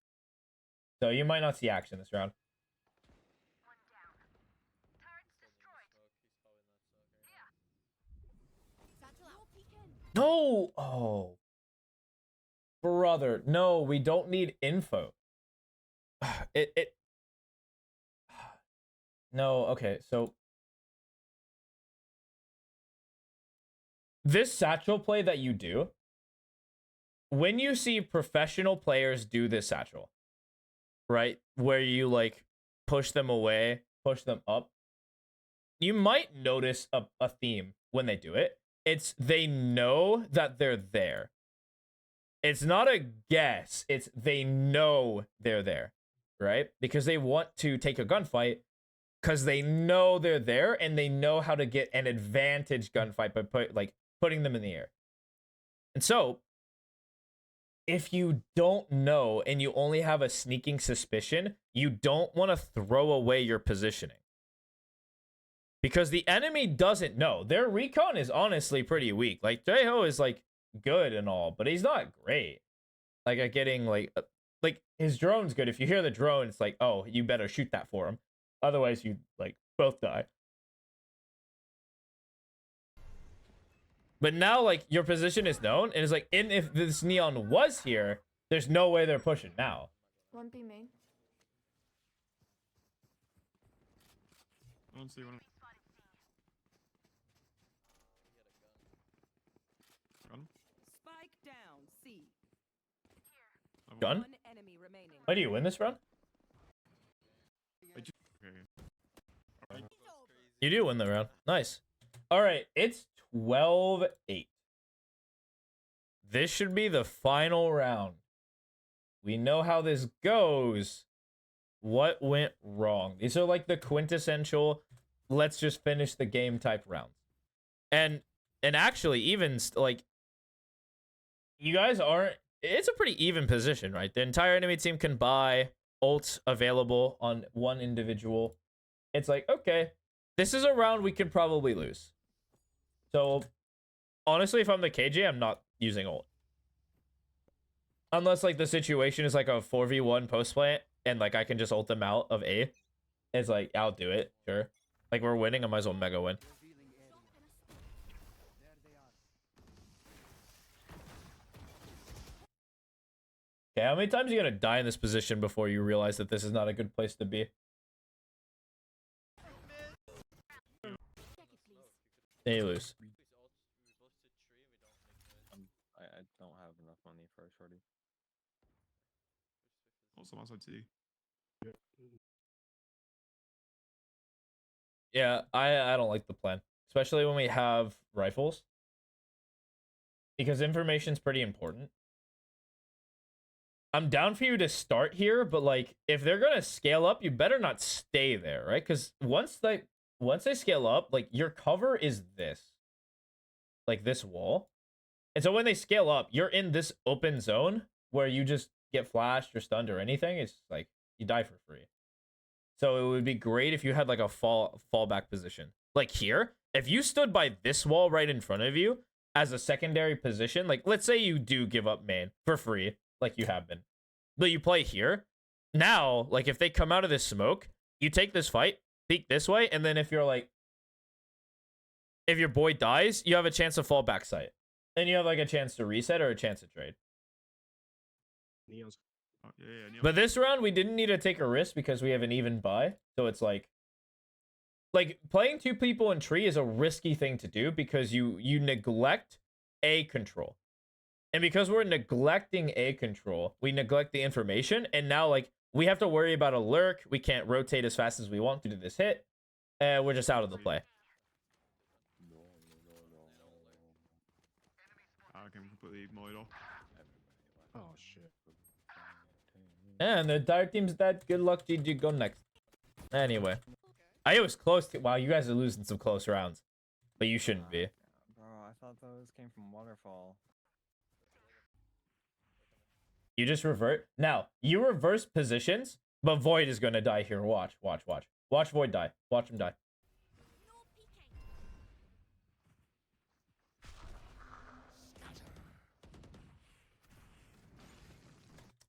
So you might not see action this round. No! Oh. Brother. No, we don't need info. No, okay, so... This satchel play that you do... When you see professional players do this satchel, right? Where you, like, push them away, push them up. You might notice a theme when they do it. It's they know that they're there. It's not a guess. It's they know they're there, right? Because they want to take a gunfight because they know they're there and they know how to get an advantage gunfight by putting them in the air. And so... if you don't know and you only have a sneaking suspicion, you don't want to throw away your positioning. Because the enemy doesn't know. Their recon is honestly pretty weak. Like, Trejo is, like, good and all, but he's not great. Like, at getting, like, his drone's good. If you hear the drone, it's like, oh, you better shoot that for him. Otherwise, you, like, both die. But now, like, your position is known, and it's like, if this Neon was here, There's no way they're pushing now. One B main. I don't see one. Run. Spike down. C. Gun? One enemy remaining. Why do you win this round? Okay. Alright. You do win the round. Nice. All right, it's 12-8. This should be the final round. We know how this goes. What went wrong? These are like the quintessential let's just finish the game type rounds. And actually even like you guys aren't, it's a pretty even position, right? The entire enemy team can buy ults available on one individual. It's like, okay, this is a round we could probably lose. So honestly, if I'm the KJ, I'm not using ult. Unless like the situation is like a 4v1 post plant and like I can just ult them out of A. It's like, I'll do it, sure. Like we're winning, I might as well mega win. Okay, how many times are you gonna die in this position before you realize that this is not a good place to be? They lose. I don't have enough money for a shorty. Also, outside C. Yeah, I don't like the plan. Especially when we have rifles. Because information's pretty important. I'm down for you to start here, but like if they're gonna scale up, you better not stay there, right? Because once they scale up, like your cover is this. Like this wall. And so when they scale up, you're in this open zone where you just get flashed or stunned or anything. It's like you die for free. So it would be great if you had like a fallback position. Like here, if you stood by this wall right in front of you as a secondary position, like let's say you do give up main for free, like you have been, but you play here. Now, like if they come out of this smoke, you take this fight, peek this way, and then if you're like, if your boy dies, you have a chance to fall back site. Then you have like a chance to reset or a chance to trade. Neos. Oh, yeah, Neos. But this round, we didn't need to take a risk because we have an even buy. So it's like playing two people in tree is a risky thing to do because you neglect A control. And because we're neglecting A control, we neglect the information. And now like we have to worry about a lurk. We can't rotate as fast as we want to do this hit. And we're just out of the play. I can completely ignore it all. Oh shit. And the entire team's dead. Good luck, GG. Go next. Anyway. I was close to... Wow, you guys are losing some close rounds. But you shouldn't be. Bro, I thought those came from waterfall. You just revert. Now, you reverse positions, but Void is going to die here. Watch, watch, watch. Watch Void die. Watch him die.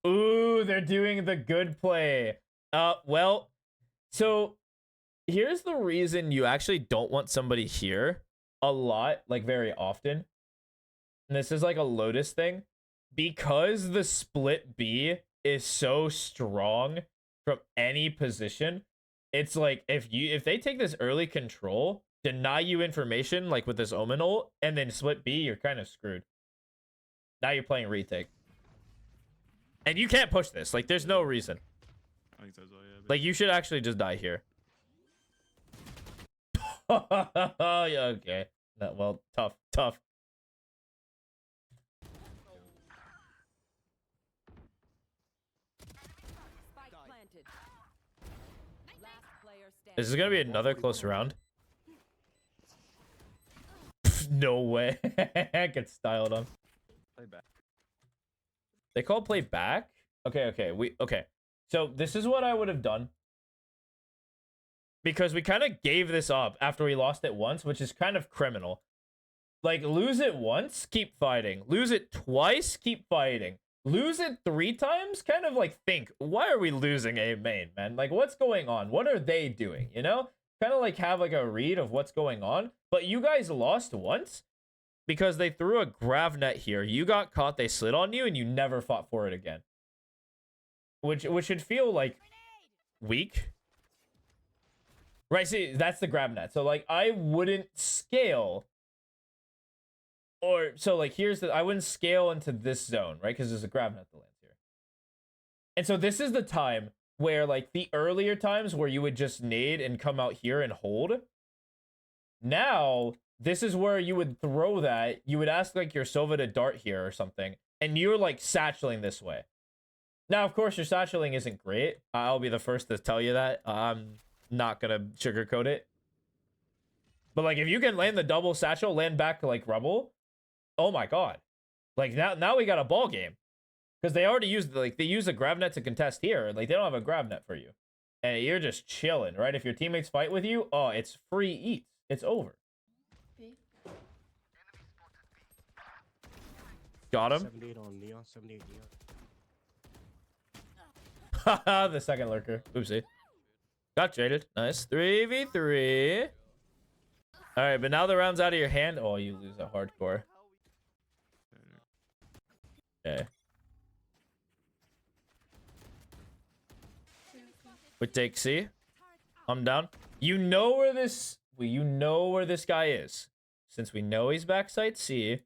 Ooh, they're doing the good play. Well, so here's the reason you actually don't want somebody here a lot, like very often. And this is like a Lotus thing. Because the split B is so strong from any position, it's like if they take this early control, deny you information like with this Omen ult, and then split B, you're kind of screwed. Now you're playing retake. And you can't push this. Like, there's no reason. I think so as well, yeah. Like, you should actually just die here. Yeah, okay. Well, tough. Spike planted. Last player standing. This is gonna be another close round. No way. Get styled on. Play back. They call play back? Okay. Okay. So this is what I would have done. Because we kind of gave this up after we lost it once, which is kind of criminal. Like, lose it once, keep fighting. Lose it twice, keep fighting. Lose it 3 times? Kind of like think, why are we losing A main, man? Like, what's going on? What are they doing, you know? Kind of like have like a read of what's going on. But you guys lost once. because they threw a grav net here. You got caught, they slid on you, and you never fought for it again. Which should feel like weak. Right, see, that's the grab net. So like I wouldn't scale, or so like here's the, I wouldn't scale into this zone, right? Because there's a grab net that lands here. And so this is the time where like the earlier times where you would just nade and come out here and hold. Now, this is where you would throw that. You would ask like your Sova to dart here or something, and you're like satcheling this way. Now, of course, your satcheling isn't great. I'll be the first to tell you that. I'm not gonna sugarcoat it. But like, if you can land the double satchel, land back like Rebel, oh my god! Like now we got a ball game, because they already used like they use a grab net to contest here. Like they don't have a grab net for you, and you're just chilling, right? If your teammates fight with you, oh, it's free eats. It's over. Got him. 78 on Neon. 78 Neon. Haha, the second lurker. Oopsie. Got traded. Nice. 3v3. All right, but now the round's out of your hand. Oh, you lose a hardcore. Okay. We take C. I'm down. You know where this guy is. Since we know he's backside C,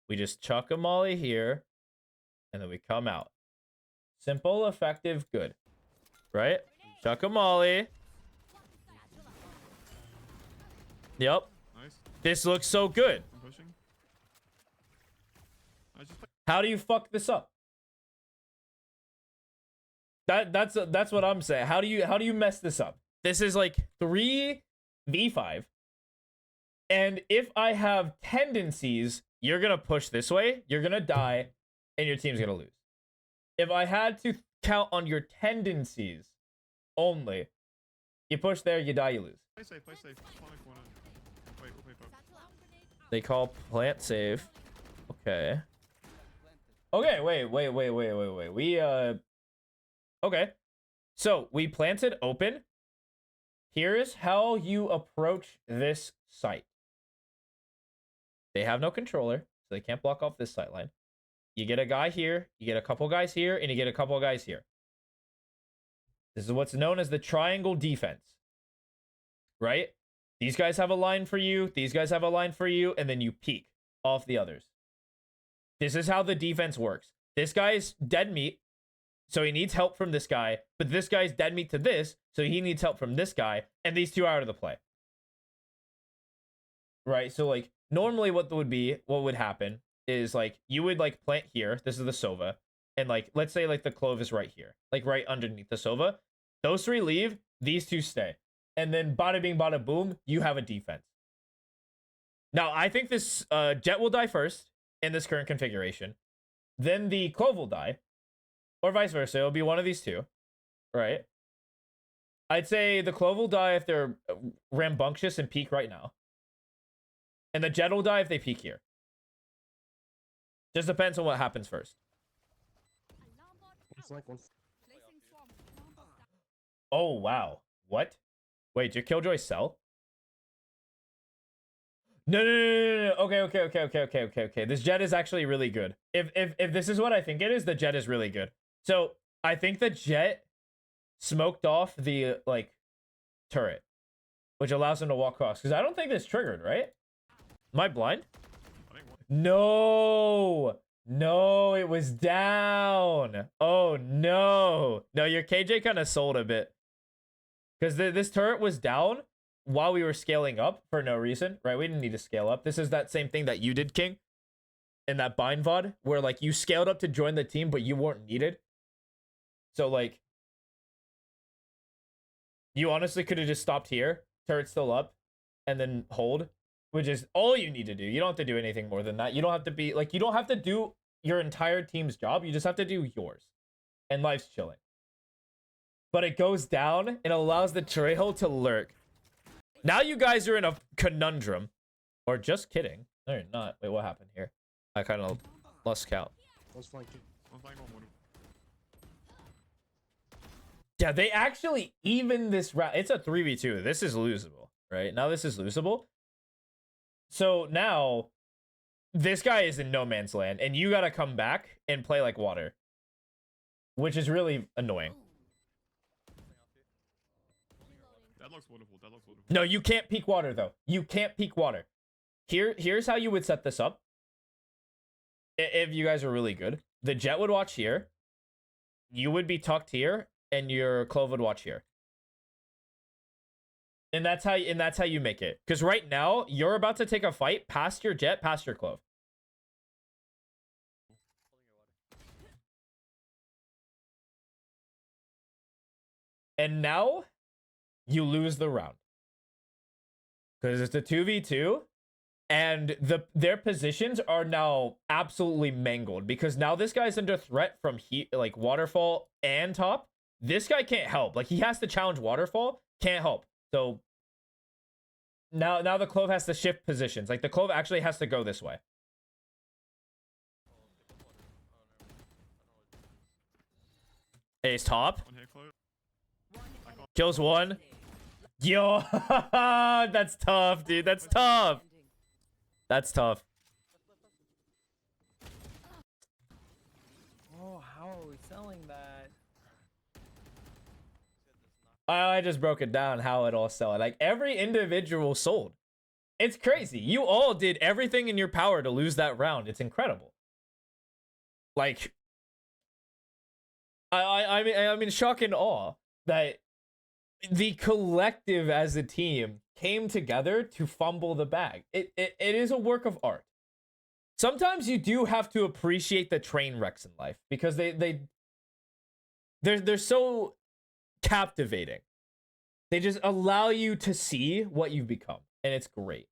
we just chuck a molly here, and then we come out. Simple, effective, good. Right? Chuck a molly. Yep. Nice. This looks so good. I'm pushing. I just How do you fuck this up? That's what I'm saying. How do you mess this up? This is like 3v5. And if I have tendencies, you're going to push this way, you're going to die, and your team's going to lose. If I had to count on your tendencies only, you push there, you die, you lose. play safe, play safe. Spawn in corner. Wait. They call plant save. Okay. Okay, wait. We, okay. So, we planted open. Here's how you approach this site. They have no controller, so they can't block off this sight line. You get a guy here, you get a couple guys here, and you get a couple guys here. This is what's known as the triangle defense. Right? These guys have a line for you, these guys have a line for you, and then you peek off the others. This is how the defense works. This guy's dead meat, so he needs help from this guy, but this guy's dead meat to this, so he needs help from this guy, and these two are out of the play. Right? So, like, normally what would happen is, like, you would, like, plant here. This is the Sova. And, like, let's say, like, the Clove is right here. Like, right underneath the Sova. Those three leave. These two stay. And then bada bing, bada boom, you have a defense. Now, I think this Jet will die first in this current configuration. Then the Clove will die. Or vice versa. It'll be one of these two. Right? I'd say the Clove will die if they're rambunctious and peek right now. And the Jet will die if they peek here. Just depends on what happens first. It's like one. Oh, wow. What? Wait, did Killjoy sell? No. Okay. This Jet is actually really good. If this is what I think it is, the Jet is really good. So, I think the Jet smoked off the, like, turret, which allows him to walk across. Because I don't think this triggered, right? Am I blind? No, it was down. Oh, no. No, your KJ kind of sold a bit. Because this turret was down while we were scaling up for no reason, right? We didn't need to scale up. This is that same thing that you did, King, in that bind VOD, where, like, you scaled up to join the team, but you weren't needed. So, like, you honestly could have just stopped here, turret still up, and then hold. Which is all you need to do. You don't have to do anything more than that. You don't have to be, like, you don't have to do your entire team's job. You just have to do yours. And life's chilling. But it goes down and allows the trail to lurk. Now you guys are in a conundrum. Or just kidding. No, you're not. Wait, what happened here? I kind of lost count. One's flanking. One flank, one water. Yeah, they actually even this round. It's a 3v2. This is losable, right? Now this is losable. So now this guy is in no man's land, and you gotta come back and play like water, which is really annoying. That looks wonderful. That looks wonderful. No, you can't peek water though. You can't peek water. Here's how you would set this up. If you guys are really good, the Jet would watch here. You would be tucked here, and your Clove would watch here. And that's how you make it. Because right now you're about to take a fight past your Jet, past your Clove. And now you lose the round. Because it's a 2v2. And their positions are now absolutely mangled. Because now this guy's under threat from like Waterfall and top. This guy can't help. Like, he has to challenge Waterfall. Can't help. So now the Clove has to shift positions. Like, the Clove actually has to go this way. Ace top. On here, Chloe. Kills one. Yo, that's tough, dude. That's tough. That's tough. Oh, how are we selling that? I just broke it down how it all sold. Like, every individual sold. It's crazy. You all did everything in your power to lose that round. It's incredible. Like, I'm in shock and awe that the collective as a team came together to fumble the bag. It is a work of art. Sometimes you do have to appreciate the train wrecks in life because they're so captivating. They just allow you to see what you've become, and it's great.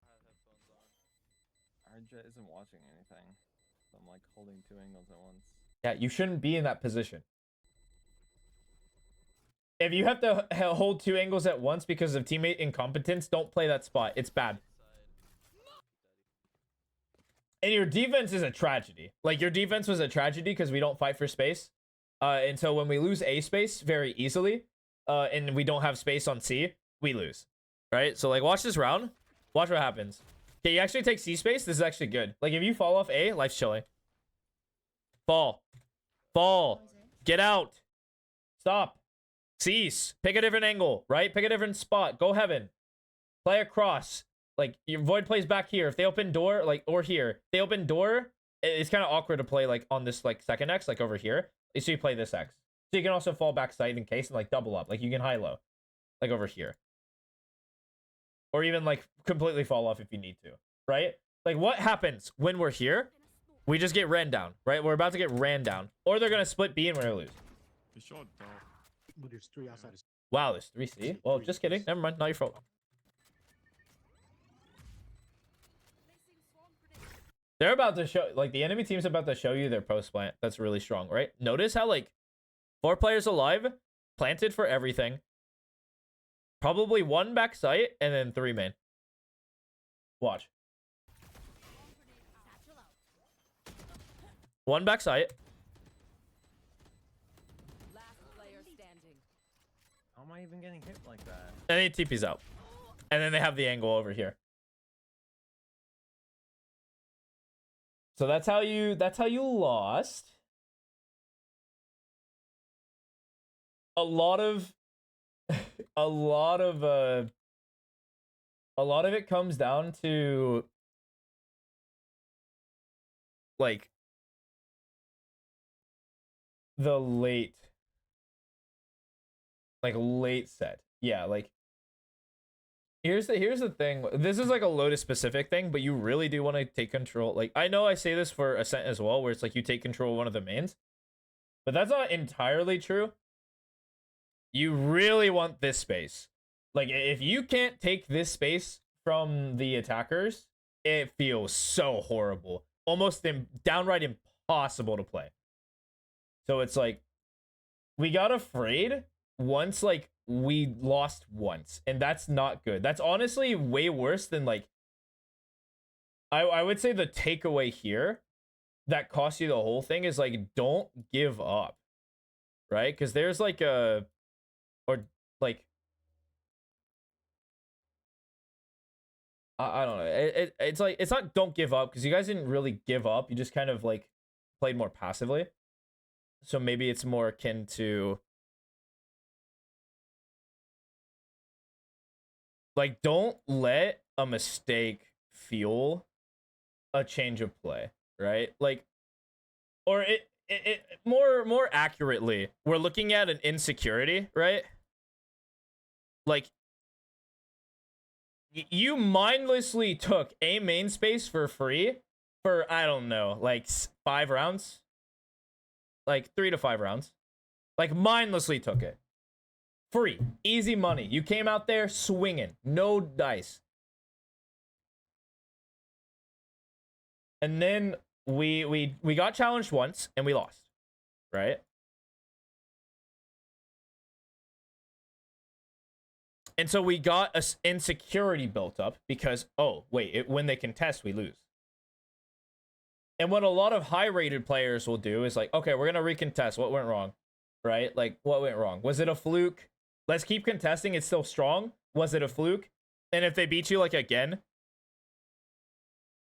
Our Jet isn't watching anything. So I'm like holding 2 angles at once. Yeah, you shouldn't be in that position. If you have to hold 2 angles at once because of teammate incompetence, don't play that spot. It's bad. And your defense is a tragedy. Like, your defense was a tragedy because we don't fight for space. And so when we lose A space very easily, and we don't have space on C, we lose. Right? So, like, watch this round. Watch what happens. Okay, you actually take C space. This is actually good. Like, if you fall off A, life's chilling. Fall. Fall. Get out. Stop. Cease. Pick a different angle, right? Pick a different spot. Go heaven. Play across. Like, your Void plays back here. If they open door, like, or here. If they open door, it's kind of awkward to play, like, on this, like, second X, like, over here. So you play this X. So you can also fall back side in case and, like, double up. Like, you can high-low. Like, over here. Or even, like, completely fall off if you need to, right? Like, what happens when we're here? We just get ran down, right? We're about to get ran down. Or they're going to split B and we're going to lose. He shot down. But there's 3 outside. Wow, there's 3C. Well, just kidding. Never mind. Not your fault. They're about to show, like, the enemy team's about to show you their post plant. That's really strong, right? Notice how, like, 4 players alive, planted for everything. Probably 1 back site, and then 3 main. Watch. 1 back site. How am I even getting hit like that? And he TP's out. And then they have the angle over here. So that's how you lost. A lot of it comes down to, like, the late set. Yeah, like, here's the thing. This is like a Lotus specific thing, but you really do want to take control. Like, I know I say this for Ascent as well, where it's like you take control of one of the mains, but that's not entirely true. You really want this space. Like, if you can't take this space from the attackers, it feels so horrible. Almost downright impossible to play. So it's like, we got afraid once, like, we lost once. And that's not good. That's honestly way worse than, like, I would say the takeaway here that costs you the whole thing is, like, don't give up. Right? Because there's, like, I don't know. It's like, it's not don't give up, because you guys didn't really give up. You just kind of like played more passively. So maybe it's more akin to like, don't let a mistake fuel a change of play, right? Like, or it more accurately, we're looking at an insecurity, right? Like, you mindlessly took a main space for free for, I don't know, like 5 rounds, like 3 to 5 rounds, like mindlessly took it. Free, easy money. You came out there swinging, no dice. And then we got challenged once and we lost, right? And so we got an insecurity built up because, oh, wait, when they contest, we lose. And what a lot of high-rated players will do is like, okay, we're going to recontest. What went wrong, right? Like, what went wrong? Was it a fluke? Let's keep contesting. It's still strong. Was it a fluke? And if they beat you, like, again,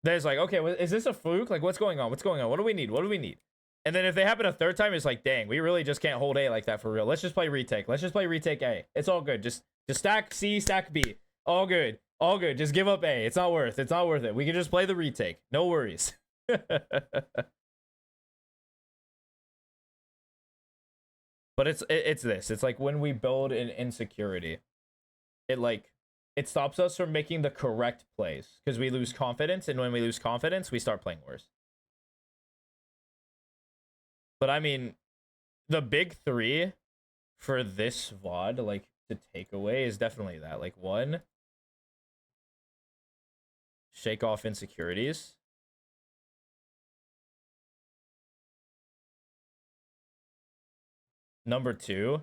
there's like, okay, is this a fluke? Like, what's going on? What's going on? What do we need? What do we need? And then if they happen a third time, it's like, dang, we really just can't hold A like that for real. Let's just play retake. Let's just play retake A. It's all good. Just stack C, stack B. All good. All good. Just give up A. It's not worth it. We can just play the retake. No worries. But it's this. It's like when we build an insecurity, it stops us from making the correct plays because we lose confidence, and when we lose confidence, we start playing worse. But I mean, the big 3 for this VOD, like, to take away is definitely that. Like, 1, shake off insecurities. Number 2,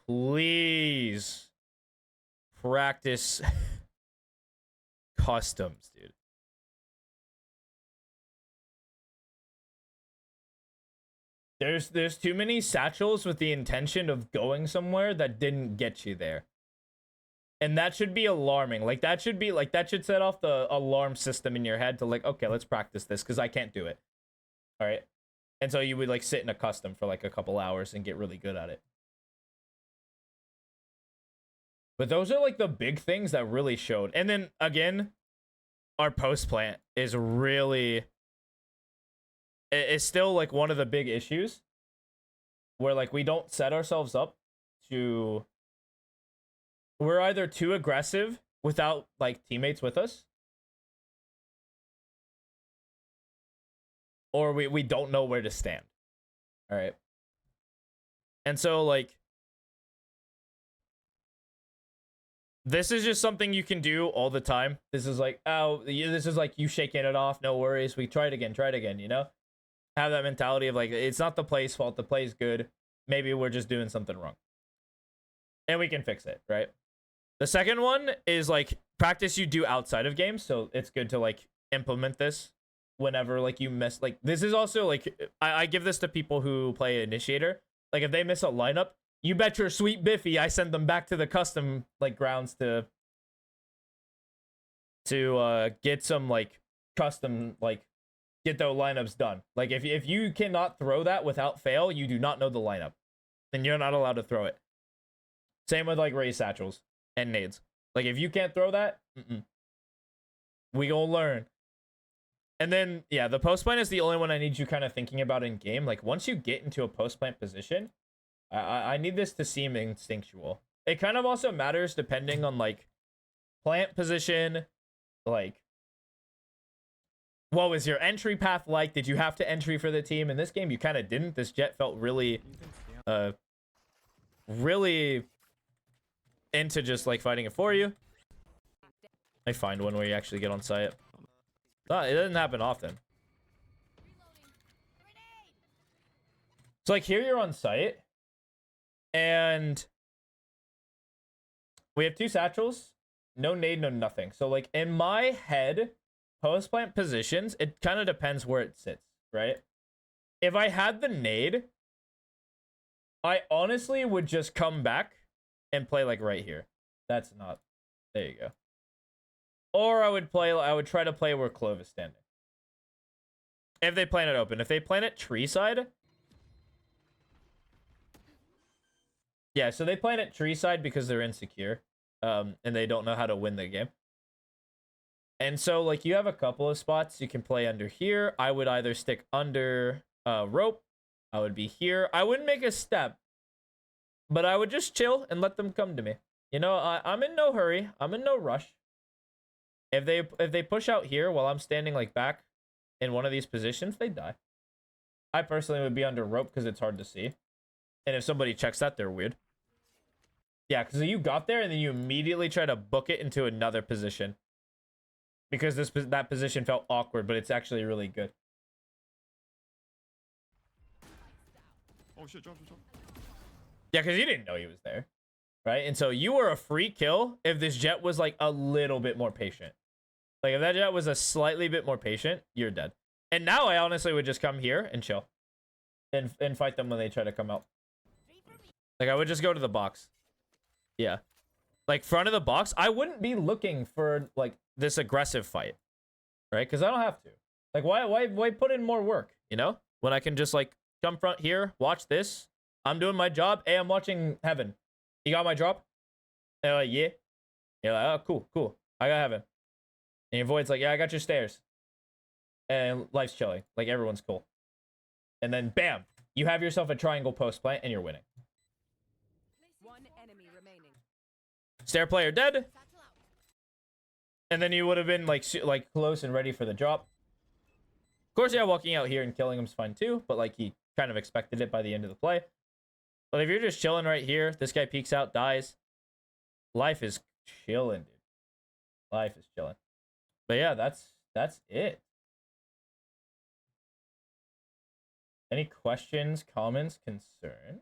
please practice customs, dude. There's too many satchels with the intention of going somewhere that didn't get you there. And that should be alarming. Like, that should set off the alarm system in your head to like, okay, let's practice this because I can't do it. All right. And so you would like sit in a custom for like a couple hours and get really good at it. But those are like the big things that really showed. And then again, our post plant is really, it's still like one of the big issues where like we don't set ourselves up to, we're either too aggressive without like teammates with us, or we don't know where to stand. All right. And so like, this is just something you can do all the time. This is like, oh, this is like you shaking it off. No worries. We try it again, you know? Have that mentality of like, it's not the play's fault. The play's good. Maybe we're just doing something wrong. And we can fix it, right? The second one is like practice you do outside of games. So it's good to like implement this whenever like you miss. Like, this is also like, I give this to people who play Initiator. Like, if they miss a lineup, you bet your sweet biffy I send them back to the custom like grounds to get some like custom, like get those lineups done. Like, if you cannot throw that without fail, you do not know the lineup, then you're not allowed to throw it. Same with like raised satchels and nades. Like, if you can't throw that, we gonna learn. And then yeah, the post plant is the only one I need you kind of thinking about in game. Like, once you get into a post plant position, I need this to seem instinctual. It kind of also matters depending on like plant position, like what was your entry path like? Did you have to entry for the team? In this game, you kind of didn't. This jet felt really, really into just like fighting it for you. I find one where you actually get on site. No, it doesn't happen often. So like here you're on site. And we have 2 satchels, no nade, no nothing. So like in my head, post plant positions, it kind of depends where it sits, right? If I had the nade, I honestly would just come back and play like right here. That's not, there you go. Or I would try to play where Clove is standing. If they plan it open. If they plan it tree side. Yeah, so they plan it tree side because they're insecure. And they don't know how to win the game. And so, like, you have a couple of spots you can play under here. I would either stick under rope. I would be here. I wouldn't make a step. But I would just chill and let them come to me. You know, I'm in no hurry. I'm in no rush. If they push out here while I'm standing, like, back in one of these positions, they die. I personally would be under rope because it's hard to see. And if somebody checks that, they're weird. Yeah, because you got there and then you immediately try to book it into another position. Because that position felt awkward, but it's actually really good. Oh shit, drop. Yeah, because you didn't know he was there. Right? And so you were a free kill if this Jett was like a little bit more patient. Like if that Jett was a slightly bit more patient, you're dead. And now I honestly would just come here and chill. And fight them when they try to come out. Like I would just go to the box. Yeah. Like front of the box, I wouldn't be looking for like this aggressive fight. Right? Because I don't have to. Like why put in more work, you know? When I can just like come front here, watch this. I'm doing my job. Hey, I'm watching Heaven. You got my drop? They're like, yeah. You're like, oh, cool. I got Heaven. And your Void's like, yeah, I got your stairs. And life's chilling. Like, everyone's cool. And then, bam, you have yourself a triangle post plant, and you're winning. One enemy remaining. Stair player dead. And then you would have been, like close and ready for the drop. Of course, yeah, walking out here and killing him's fine, too. But, like, he kind of expected it by the end of the play. But if you're just chilling right here, this guy peeks out, dies. Life is chilling, dude. Life is chilling. But yeah, that's it. Any questions, comments, concern?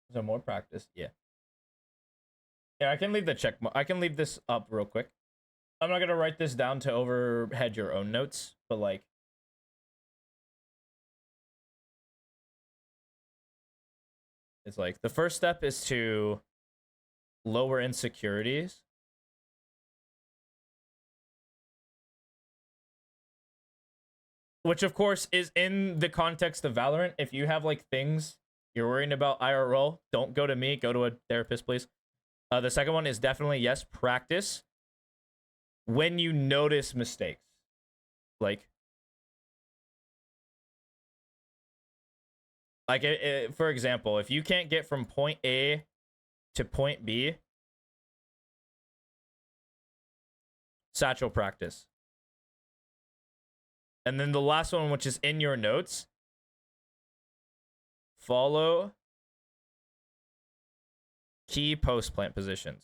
Is there more practice? Yeah. Yeah, I can leave the check. I can leave this up real quick. I'm not gonna write this down to overhead your own notes, but like, it's like the first step is to lower insecurities. Which of course is in the context of Valorant. If you have like things you're worrying about IRL, don't go to me. Go to a therapist, please. The second one is definitely, yes, practice when you notice mistakes. Like for example, if you can't get from point A to point B, satchel practice. And then the last one, which is in your notes, follow key post plant positions.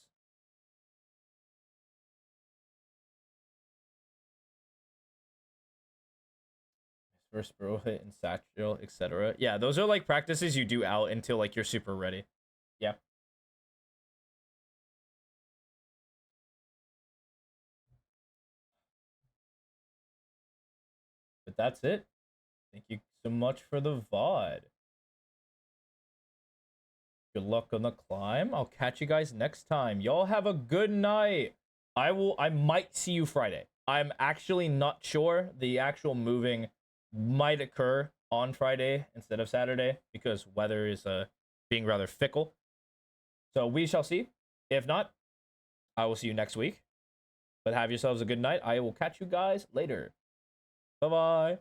First bro hit and satchel, etc. Yeah, those are like practices you do out until like you're super ready. Yeah. But that's it. Thank you so much for the VOD. Good luck on the climb. I'll catch you guys next time. Y'all have a good night. I might see you Friday. I'm actually not sure. The actual moving might occur on Friday instead of Saturday because weather is being rather fickle. So we shall see. If not, I will see you next week. But have yourselves a good night. I will catch you guys later. Bye-bye.